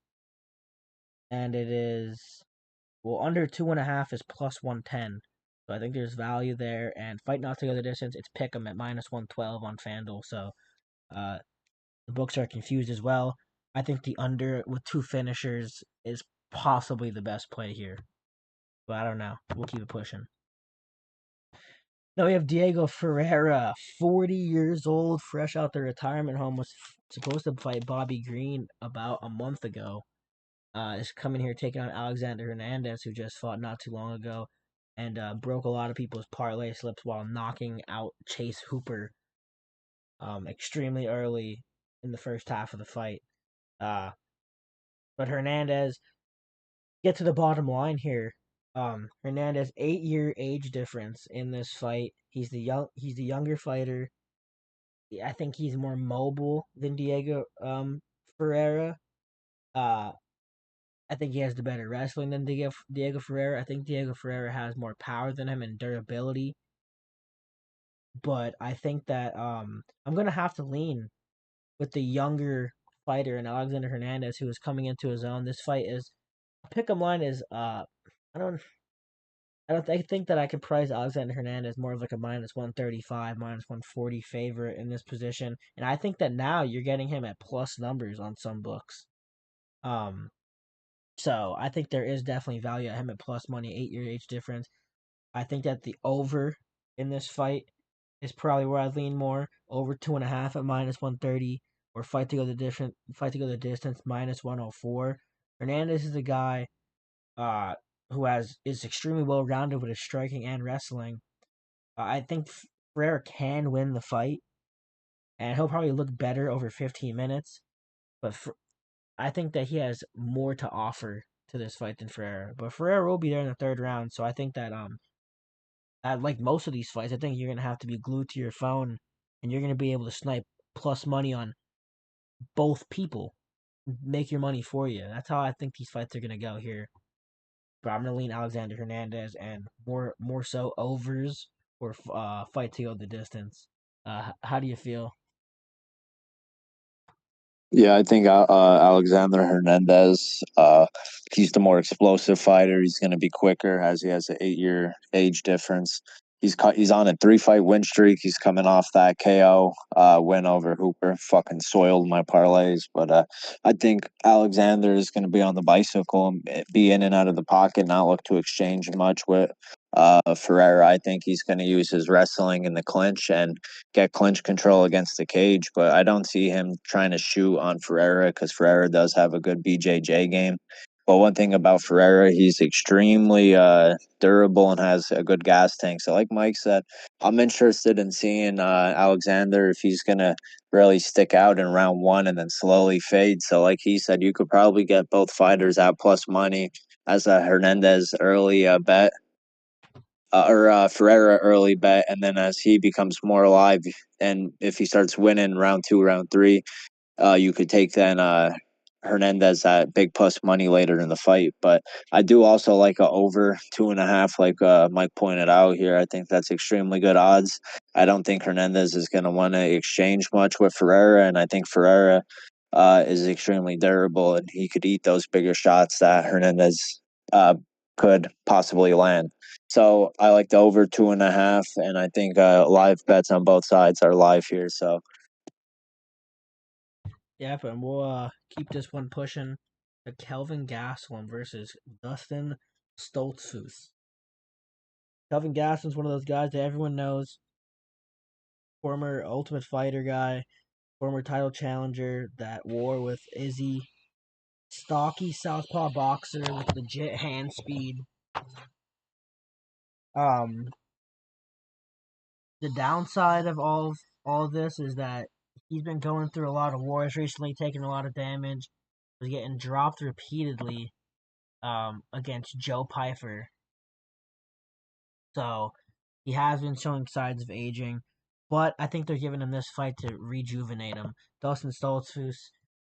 and it is under 2.5 is plus 110. So I think there's value there, and fight not to go the distance. It's pick 'em at minus 112 on FanDuel. So uh, the books are confused as well. I think the under with two finishers is possibly the best play here, but I don't know. We'll keep it pushing. Now we have Diego Ferreira, 40 years old, fresh out the retirement home, was supposed to fight Bobby Green about a month ago. Is coming here taking on Alexander Hernandez, who just fought not too long ago, and broke a lot of people's parlay slips while knocking out Chase Hooper extremely early in the first half of the fight. Uh, but Hernandez, get to the bottom line here. Hernandez 8-year age difference in this fight. He's the younger fighter. I think he's more mobile than Diego Ferreira. Uh, I think he has the better wrestling than Diego Ferreira. I think Diego Ferreira has more power than him and durability. But I think that I'm gonna have to lean with the younger fighter and Alexander Hernandez, who is coming into his own. This fight is pick'em line is I don't I think that I could price Alexander Hernandez more of like a minus 135, minus 140 favorite in this position, and I think that now you're getting him at plus numbers on some books. Um, so I think there is definitely value at him at plus money, 8-year age difference. I think that the over in this fight is probably where I lean more. Over 2.5 at minus 130, or fight to go the distance minus 104. Hernandez is a guy uh who is extremely well rounded with his striking and wrestling. I think Ferreira can win the fight, and he'll probably look better over 15 minutes. But I think that he has more to offer to this fight than Ferreira. But Ferreira will be there in the third round, so I think that like most of these fights, I think you're gonna have to be glued to your phone, and you're gonna be able to snipe plus money on both people, make your money for you. That's how I think these fights are gonna go here. But I'm gonna lean Alexander Hernandez and more so overs or fight to go the distance. How do you feel? Yeah, I think Alexander Hernandez. He's the more explosive fighter. He's going to be quicker as he has an 8-year age difference. He's on a 3-fight win streak. He's coming off that KO win over Hooper. Fucking soiled my parlays, but I think Alexander is going to be on the bicycle and be in and out of the pocket, not look to exchange much with Ferreira. I think he's going to use his wrestling in the clinch and get clinch control against the cage, but I don't see him trying to shoot on Ferreira because Ferreira does have a good BJJ game. But one thing about Ferreira, he's extremely durable and has a good gas tank. So, like Mike said, I'm interested in seeing Alexander if he's going to really stick out in round one and then slowly fade. So, like he said, you could probably get both fighters at plus money as a Hernandez early bet or Ferreira early bet, and then as he becomes more alive, and if he starts winning round two, round three, you could take then Hernandez at big plus money later in the fight. But I do also like a over 2.5, like Mike pointed out here. I think that's extremely good odds. I don't think Hernandez is going to want to exchange much with Ferreira, and I think Ferreira is extremely durable, and he could eat those bigger shots that Hernandez could possibly land. So I like the over 2.5, and I think live bets on both sides are live here. So Yeah, but we'll keep this one pushing. The Kelvin Gastelum versus Dustin Stoltzfus. Kelvin Gastelum's one of those guys that everyone knows. Former Ultimate Fighter guy, former title challenger that war with Izzy. Stocky southpaw boxer with legit hand speed. Um, the downside of all of this is that he's been going through a lot of wars recently, taking a lot of damage, was getting dropped repeatedly. against Joe Pyfer. So he has been showing signs of aging, but I think they're giving him this fight to rejuvenate him. Dustin Stoltzfus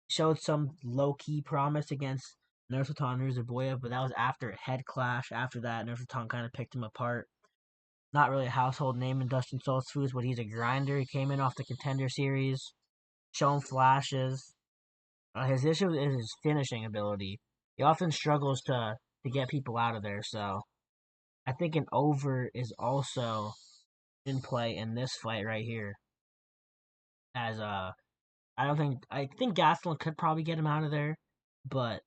showed some low key promise against Nursultan Nazarbayev, but that was after a head clash. After that, Nursultan kind of picked him apart. Not really a household name in Dustin Stoltzfus, but he's a grinder. He came in off the Contender Series, shown flashes. His issue is his finishing ability. He often struggles to get people out of there. So I think an over is also in play in this fight right here. As I think Gastelum could probably get him out of there, but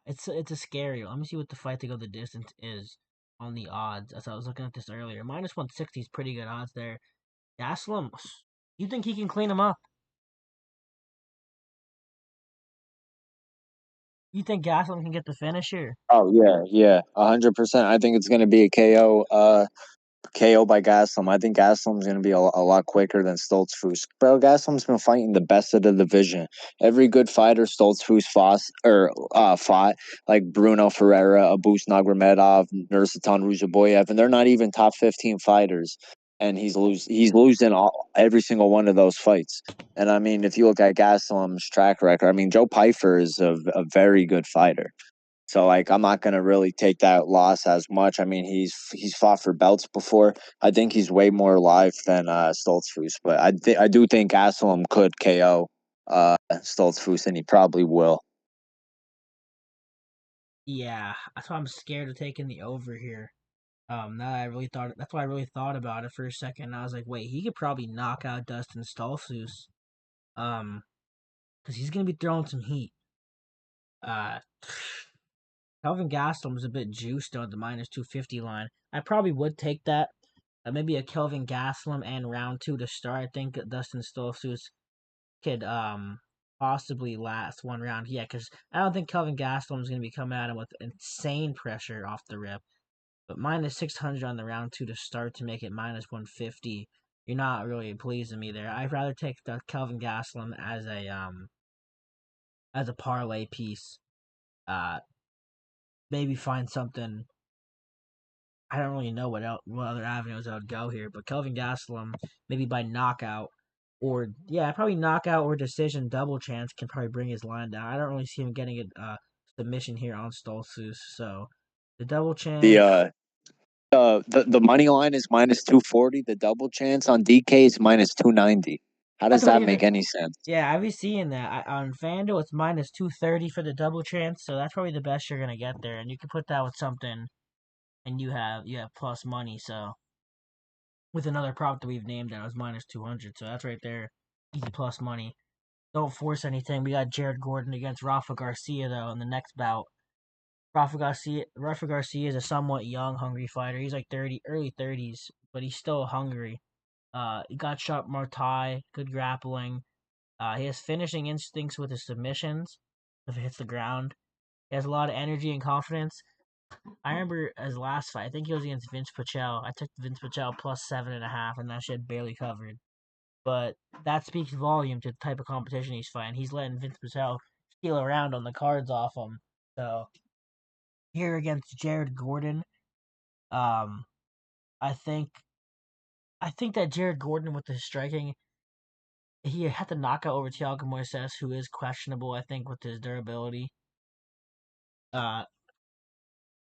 it's a scary. Let me see what the fight to go the distance is on the odds. As I was looking at this earlier, minus 160 is pretty good odds there. Gastelum, you think he can clean him up? You think Gastelum can get the finish here? Oh yeah, yeah, 100%. I think it's going to be a KO. KO by Gastelum. I think Gastelum's going to be a lot quicker than Stoltzfus. Bro, Gastelum's been fighting the best of the division. Every good fighter Stoltzfus fought, like Bruno Ferreira, Abus Nurmagomedov, Nursultan Nazarbayev, and they're not even top 15 fighters. And he's losing every single one of those fights. And I mean, if you look at Gastelum's track record, I mean, Joe Pyfer is a very good fighter. So like I'm not gonna really take that loss as much. I mean he's fought for belts before. I think he's way more alive than Stoltzfus, but I do think Gastelum could KO Stoltzfus, and he probably will. Yeah, that's why I'm scared of taking the over here. Now that I really thought that's why I really thought about it for a second. I was like, wait, he could probably knock out Dustin Stoltzfus. Um, because he's gonna be throwing some heat. Uh, Kelvin Gastelum is a bit juiced on the minus 250 line. I probably would take that. Maybe a Kelvin Gastelum and round two to start. I think Dustin Stoltzfus could possibly last one round. Yeah, because I don't think Kelvin Gastelum is gonna be coming at him with insane pressure off the rip. But minus 600 on the round two to start to make it minus 150. You're not really pleasing me there. I'd rather take the Kelvin Gastelum as a parlay piece. Uh, maybe find something. I don't really know what other avenues I would go here, but Kelvin Gastelum maybe by knockout or yeah, probably knockout or decision double chance can probably bring his line down. I don't really see him getting a submission here on Stoltzfus, so the double The chance. uh the money line is minus 240. The double chance on DK is minus 290. How That's does what that even make any sense? Yeah, I be seeing that on FanDuel. It's minus 230 for the double chance, so that's probably the best you're gonna get there. And you can put that with something, and you have plus money. So with another prop that we've named that was minus 200, so that's right there, easy plus money. Don't force anything. We got Jared Gordon against Rafa Garcia though in the next bout. Rafa Garcia is a somewhat young, hungry fighter. He's like 30, early 30s, but he's still hungry. He got sharp Martai, good grappling. He has finishing instincts with his submissions. If it hits the ground, he has a lot of energy and confidence. I remember his last fight. I think he was against Vince Pichel. I took Vince Pichel plus 7.5, and that shit barely covered. But that speaks volume to the type of competition he's fighting. He's letting Vince Pichel steal around on the cards off him. So here against Jared Gordon, um, I think I think that Jared Gordon with the striking, he had to knock out over Thiago Moises, who is questionable. I think with his durability. Uh,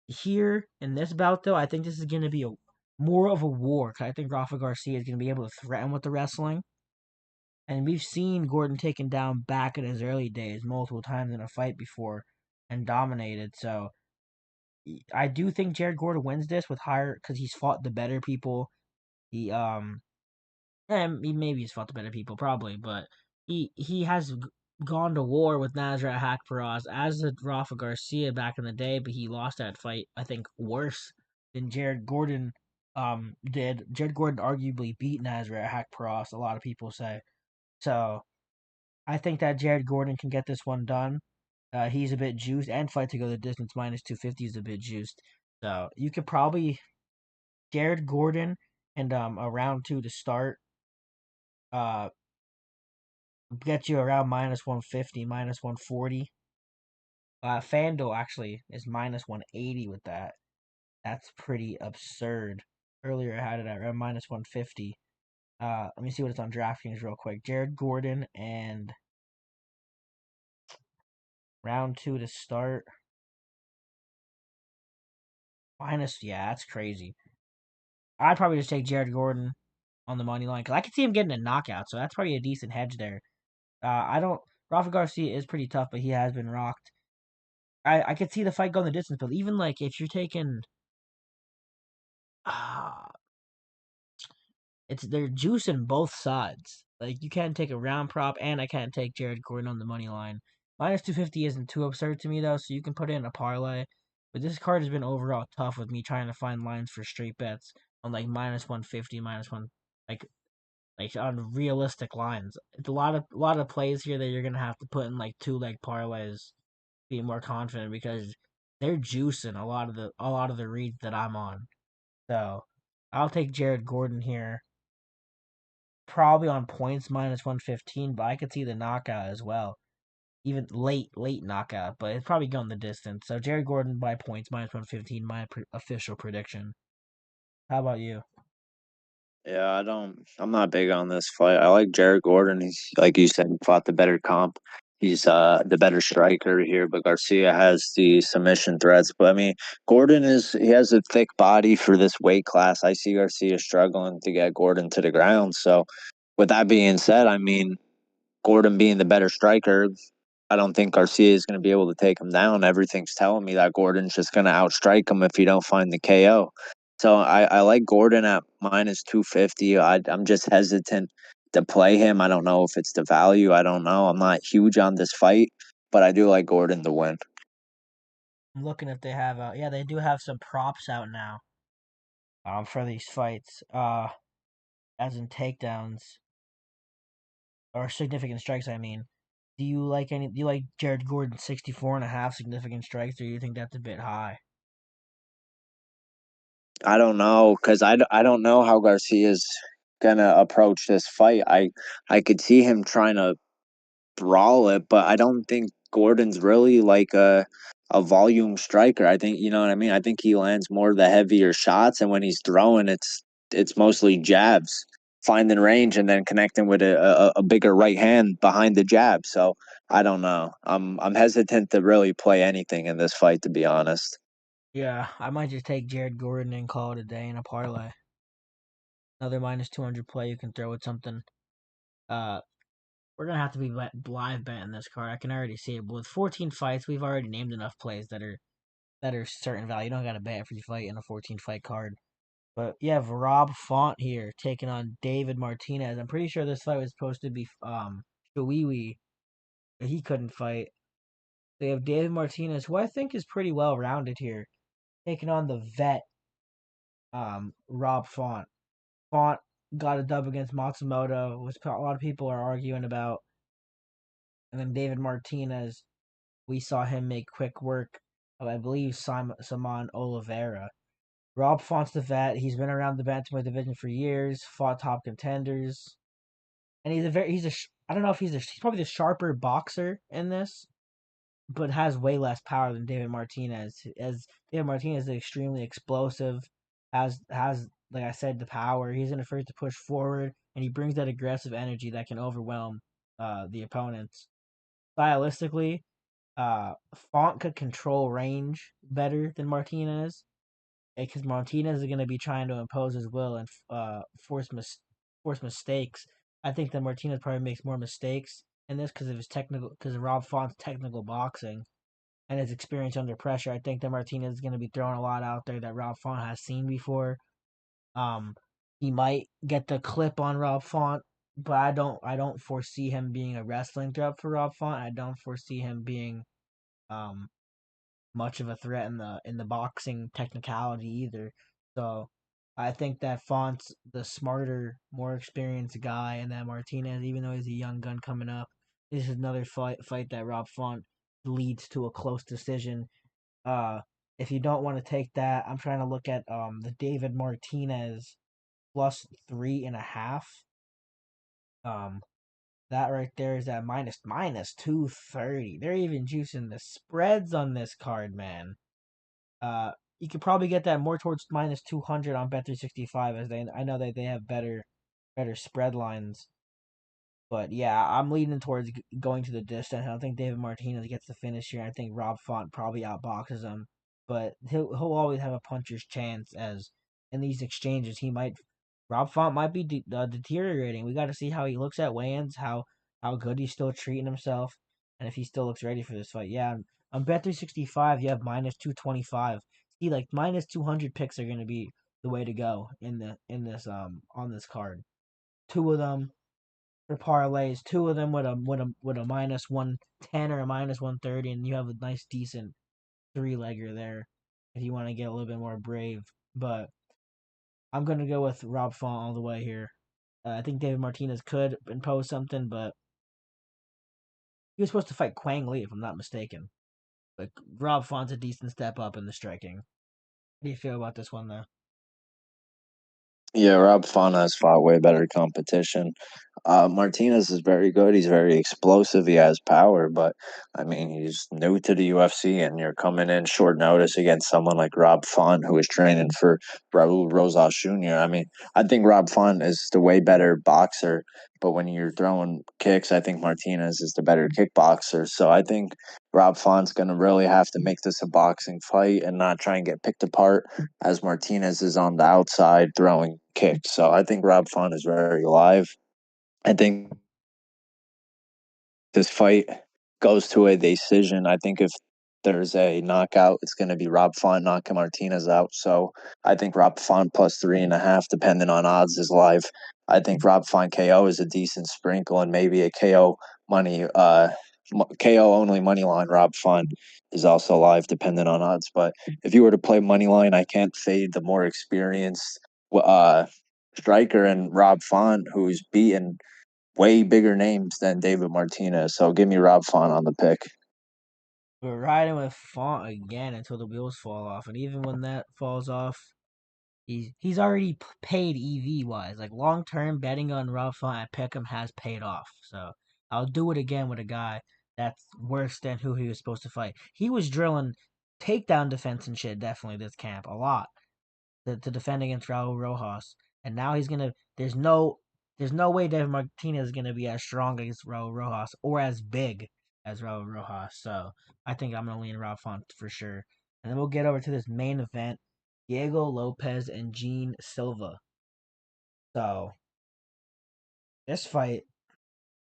Here in this bout, though, I think this is going to be a more of a war. 'Cause I think Rafa Garcia is going to be able to threaten with the wrestling, and we've seen Gordon taken down back in his early days multiple times in a fight before and dominated. So I do think Jared Gordon wins this with higher because he's fought the better people. He he maybe he's fought the better people probably, but he has gone to war with Nasrat Hakparas as did Rafa Garcia back in the day, but he lost that fight I think worse than Jared Gordon did. Jared Gordon arguably beat Nasrat Hakparas, a lot of people say. So I think that Jared Gordon can get this one done. He's a bit juiced, and fight to go the distance minus 250 is a bit juiced. So you could probably Jared Gordon and a round two to start. Uh, get you around minus 150, minus 140. FanDuel actually is minus 180 with that. That's pretty absurd. Earlier I had it at around minus 150. Let me see what it's on DraftKings real quick. Jared Gordon and round two to start. Yeah, that's crazy. I'd probably just take Jared Gordon on the money line because I could see him getting a knockout, so that's probably a decent hedge there. I don't. Rafa Garcia is pretty tough, but he has been rocked. I could see the fight going the distance, but even like if you're taking, uh, they're juicing both sides. Like you can't take a round prop, and I can't take Jared Gordon on the money line. Minus 250 isn't too absurd to me though, so you can put in a parlay. But this card has been overall tough with me trying to find lines for straight bets on like minus 150, minus one, like on realistic lines. It's a lot of plays here that you're gonna have to put in like two leg parlays, be more confident because they're juicing a lot of the reads that I'm on. So I'll take Jared Gordon here, probably on points minus 115, but I could see the knockout as well. Even late knockout, but it's probably going the distance. So Jared Gordon by points minus 115, my official prediction. How about you? Yeah, I don't. I'm not big on this fight. I like Jared Gordon. He's like you said, he fought the better comp. He's the better striker here, but Garcia has the submission threats. But I mean, he has a thick body for this weight class. I see Garcia struggling to get Gordon to the ground. So, with that being said, I mean, Gordon being the better striker, I don't think Garcia is going to be able to take him down. Everything's telling me that Gordon's just going to outstrike him if you don't find the KO. So I like Gordon at minus 250. I'm just hesitant to play him. I don't know if it's the value. I don't know. I'm not huge on this fight, but I do like Gordon to win. I'm looking if they have yeah, they do have some props out now for these fights. As in takedowns or significant strikes, I mean. Do you like Jared Gordon 64 and a half significant strikes, or do you think that's a bit high? I don't know because I don't know how Garcia's gonna approach this fight. I could see him trying to brawl it, but I don't think Gordon's really like a volume striker. I think you know what I mean. I think he lands more of the heavier shots, and when he's throwing, it's mostly jabs, finding range, and then connecting with a bigger right hand behind the jab. So I don't know. I'm hesitant to really play anything in this fight, to be honest. Yeah, I might just take Jared Gordon and call it a day in a parlay. Another minus 200 play you can throw with something. Uh, we're gonna have to be live betting this card. I can already see it. But with 14 fights, we've already named enough plays that are certain value. You don't gotta bet every fight in a 14 fight card. But you have Rob Font here taking on David Martinez. I'm pretty sure this fight was supposed to be Chihuiwi, but he couldn't fight. They have David Martinez, who I think is pretty well rounded here, taking on the vet Rob Font. Font got a dub against Matsumoto, which a lot of people are arguing about. And then David Martinez, we saw him make quick work of, I believe, Simon Oliveira. Rob Font's the vet. He's been around the bantamweight division for years, fought top contenders, and I don't know if he's probably the sharper boxer in this, but has way less power than David Martinez. As David Martinez is extremely explosive, has like I said the power. He's gonna first to push forward, and he brings that aggressive energy that can overwhelm the opponents. Stylistically, Font could control range better than Martinez because Martinez is gonna be trying to impose his will and force mistakes. I think that Martinez probably makes more mistakes in this because of Rob Font's technical boxing and his experience under pressure. I think that Martinez is going to be throwing a lot out there that Rob Font has seen before. Um, he might get the clip on Rob Font, but I don't foresee him being a wrestling threat for Rob Font. I don't foresee him being um much of a threat in the boxing technicality either. So I think that Font's the smarter, more experienced guy, and that Martinez, even though he's a young gun coming up, this is another fight that Rob Font leads to a close decision. Uh, if you don't want to take that, I'm trying to look at the David Martinez plus 3.5. That right there is at minus 230. They're even juicing the spreads on this card, man. Uh, you could probably get that more towards minus 200 on Bet365, as I know that they have better spread lines. But yeah, I'm leaning towards going to the distance. I don't think David Martinez gets the finish here. I think Rob Font probably outboxes him, but he'll always have a puncher's chance. As in these exchanges, Rob Font might be deteriorating. We got to see how he looks at weigh-ins, how good he's still treating himself, and if he still looks ready for this fight. Yeah, on Bet365, you have minus 225. See, like minus 200 picks are gonna be the way to go in this on this card. Two of them for parlays, two of them with a minus 110 or a minus 130, and you have a nice decent three legger there if you want to get a little bit more brave. But I'm gonna go with Rob Font all the way here. I think David Martinez could impose something, but he was supposed to fight Quang Lee if I'm not mistaken. But Rob Font's a decent step up in the striking. How do you feel about this one though? Yeah, Rob Font has fought way better competition. Martinez is very good. He's very explosive. He has power, but I mean, he's new to the UFC, and you're coming in short notice against someone like Rob Font, who is training for Raul Rosas Jr. I mean, I think Rob Font is the way better boxer, but when you're throwing kicks, I think Martinez is the better kickboxer. So I think Rob Font's going to really have to make this a boxing fight and not try and get picked apart as Martinez is on the outside throwing kicks. So I think Rob Font is very alive. I think this fight goes to a decision. I think if there's a knockout, it's going to be Rob Font knocking Martinez out. So I think Rob Font plus 3.5, depending on odds, is live. I think Rob Font KO is a decent sprinkle, and maybe a KO money, KO only money line. Rob Font is also live, depending on odds. But if you were to play money line, I can't fade the more experienced striker and Rob Font, who's beaten way bigger names than David Martinez. So give me Rob Font on the pick. We're riding with Font again until the wheels fall off, and even when that falls off, he's already paid EV wise. Like long term betting on Rob Font at Pick'em has paid off. So I'll do it again with a guy that's worse than who he was supposed to fight. He was drilling takedown defense and shit definitely this camp a lot to defend against Raul Rojas, and now he's gonna. There's no way David Martinez is gonna be as strong against Raul Rojas or as big as Raul Rojas. So I think I'm gonna lean Rob Font for sure. And then we'll get over to this main event: Diego Lopez and Gene Silva. So this fight,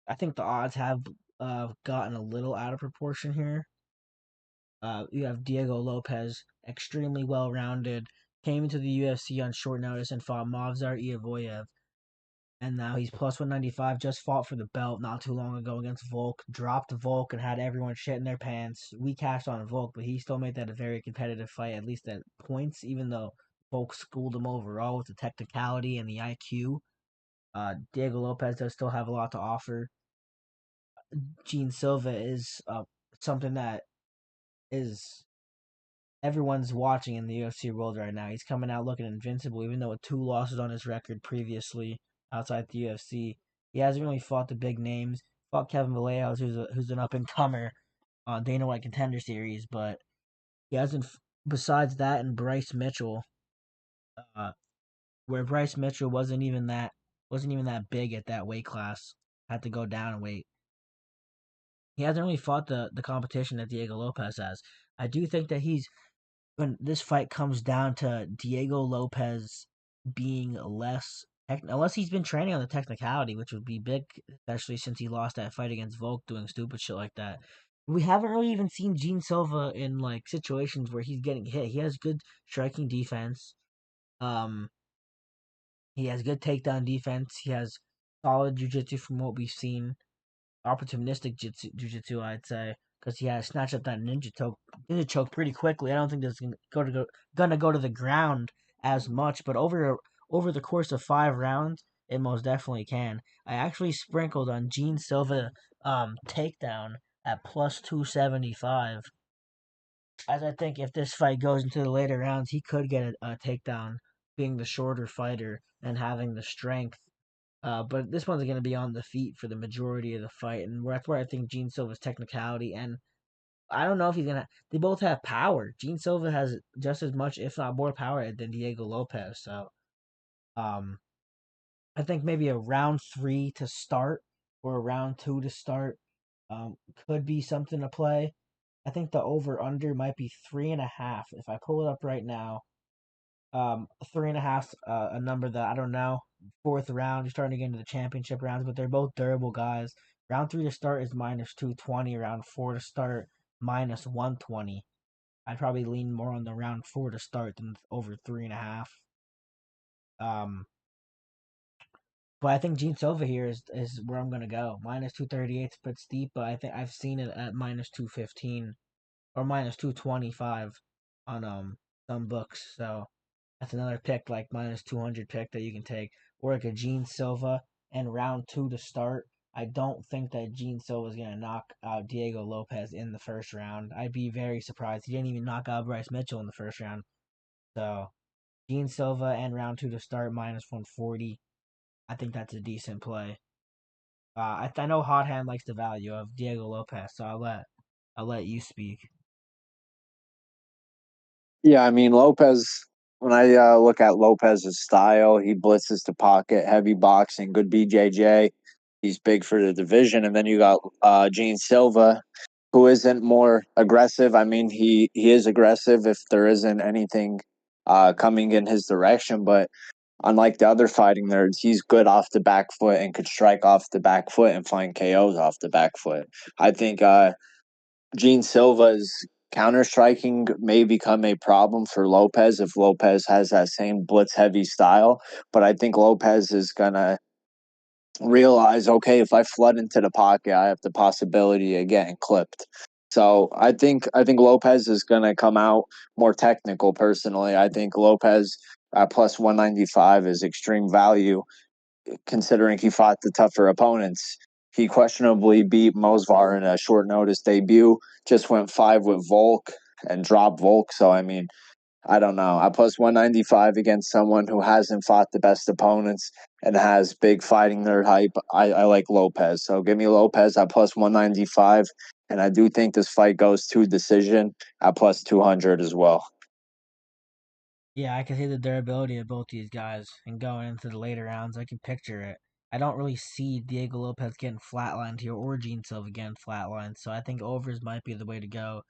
I think the odds have gotten a little out of proportion here. You have Diego Lopez, extremely well rounded, came into the UFC on short notice and fought Movsar Iavoyev, and now he's plus 195. Just fought for the belt not too long ago against Volk. Dropped Volk and had everyone shit in their pants. We cashed on Volk, but he still made that a very competitive fight, at least at points, even though Volk schooled him overall with the technicality and the IQ. Diego Lopez does still have a lot to offer. Gene Silva is something that is everyone's watching in the UFC world right now. He's coming out looking invincible, even though with two losses on his record previously outside the UFC. He hasn't really fought the big names. Fought Kevin Vallejos, who's an up and comer on Dana White Contender Series, but he hasn't. Besides that, and Bryce Mitchell, uh, where Bryce Mitchell wasn't even that big at that weight class. Had to go down and weight. He hasn't really fought the competition that Diego Lopez has. I do think that when this fight comes down to Diego Lopez being unless he's been training on the technicality, which would be big, especially since he lost that fight against Volk doing stupid shit like that. We haven't really even seen Gene Silva in like situations where he's getting hit. He has good striking defense. Um, he has good takedown defense. He has solid jiu-jitsu from what we've seen, opportunistic jiu-jitsu, I'd say, because he had snatched up that ninja choke pretty quickly. I don't think that's gonna go to the ground as much, but over the course of 5 rounds, it most definitely can. I actually sprinkled on Gene Silva takedown at plus 275, as I think if this fight goes into the later rounds, he could get a takedown, being the shorter fighter and having the strength. But this one's going to be on the feet for the majority of the fight, and that's where I think Gene Silva's technicality, and I don't know if he's gonna. They both have power. Gene Silva has just as much, if not more, power than Diego Lopez. So, um, I think maybe a round 3 to start or a round 2 to start, could be something to play. I think the over under might be 3.5. If I pull it up right now, 3.5, a number that I don't know. Fourth round, you're starting to get into the championship rounds, but they're both durable guys. Round 3 to start is minus 220. Round 4 to start minus 120. I'd probably lean more on the round 4 to start than over 3.5. Um, but I think Gene Silva here is where I'm gonna go. Minus 238 is a bit steep, but I think I've seen it at minus 215 or minus 225 on some books. So that's another pick, like minus 200 pick that you can take, or like a Gene Silva and round 2 to start. I don't think that Gene Silva is gonna knock out Diego Lopez in the first round. I'd be very surprised. He didn't even knock out Bryce Mitchell in the first round. So Gene Silva and round 2 to start minus 140. I think that's a decent play. I know Hot Hand likes the value of Diego Lopez, so I'll let you speak. Yeah, I mean Lopez. When I look at Lopez's style, he blitzes the pocket, heavy boxing, good BJJ. He's big for the division, and then you got Gene Silva, who isn't more aggressive. I mean, he is aggressive if there isn't anything coming in his direction, but unlike the other fighting nerds, he's good off the back foot and could strike off the back foot and find KOs off the back foot. I think Gene Silva's counter striking may become a problem for Lopez if Lopez has that same blitz heavy style. But I think Lopez is gonna realize, okay, if I flood into the pocket, I have the possibility of getting clipped. So I think Lopez is gonna come out more technical. Personally, I think Lopez at plus 195 is extreme value considering he fought the tougher opponents. He questionably beat Mosvar in a short notice debut, just went 5 with Volk and dropped Volk. So, I mean, I don't know. I plus 195 against someone who hasn't fought the best opponents and has big fighting nerd hype. I like Lopez. So give me Lopez at plus 195. And I do think this fight goes to decision at plus 200 as well. Yeah, I can see the durability of both these guys, and going into the later rounds, I can picture it. I don't really see Diego Lopez getting flatlined here or Gene Silva getting flatlined, so I think overs might be the way to go.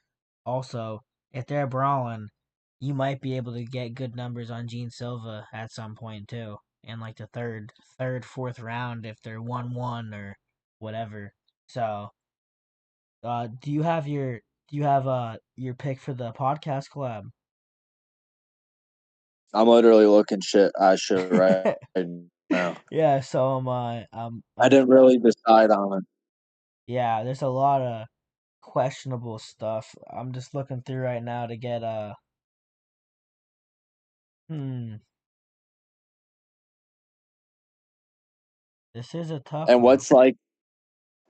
Also, if they're brawling, you might be able to get good numbers on Gene Silva at some point too, in like the fourth round if they're 1-1 or whatever. So, do you have your pick for the podcast collab? I'm literally looking shit right now. Yeah, so am I. I didn't really decide on it. Yeah, there's a lot of questionable stuff. I'm just looking through right now to get hmm, this is a tough And one.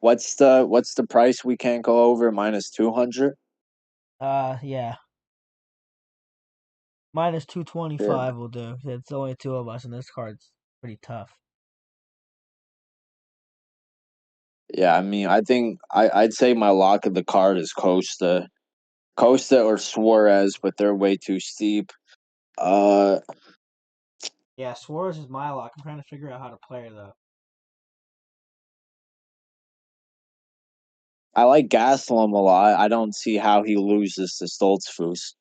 what's the price we can't go over? Minus 200. Yeah, minus Yeah, 225 will do. It's only two of us, and this card's pretty tough. yeah. I mean, I think I'd say my lock of the card is Costa or Suarez, but they're way too steep. Uh, Yeah, Suarez is my lock. I'm trying to figure out how to play her though. I like Gastelum a lot. I don't see how he loses to Stoltzfus.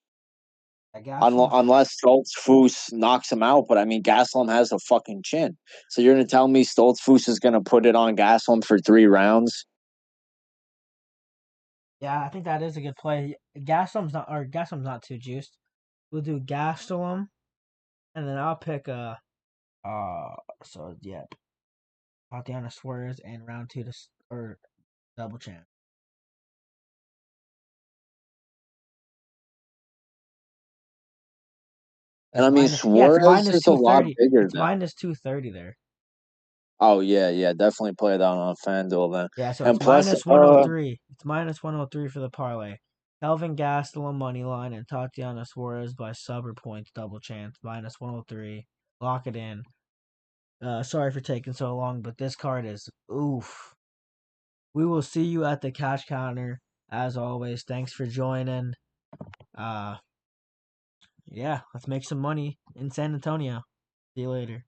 I got some. Unless Stoltzfus knocks him out, but I mean Gastelum has a fucking chin. So you're gonna tell me Stoltzfus is gonna put it on Gastelum for 3 rounds? Yeah, I think that is a good play. Gastelum's not too juiced. We'll do Gastelum, and then I'll pick a So yeah, Tatiana Suarez and round 2 to or double champ. And It's I mean minus. Yeah, it's Suarez minus is a two lot thirty. bigger It's than. minus 230 there. Oh yeah, definitely play that on FanDuel then. Yeah, so And it's plus, minus 103. It's minus 103 for the parlay. Kelvin Gastelum money line and Tatiana Suarez by sub or points double chance minus 103. Lock it in. Sorry for taking so long, but this card is oof. We will see you at the cash counter as always. Thanks for joining. Uh, yeah, let's make some money in San Antonio. See you later.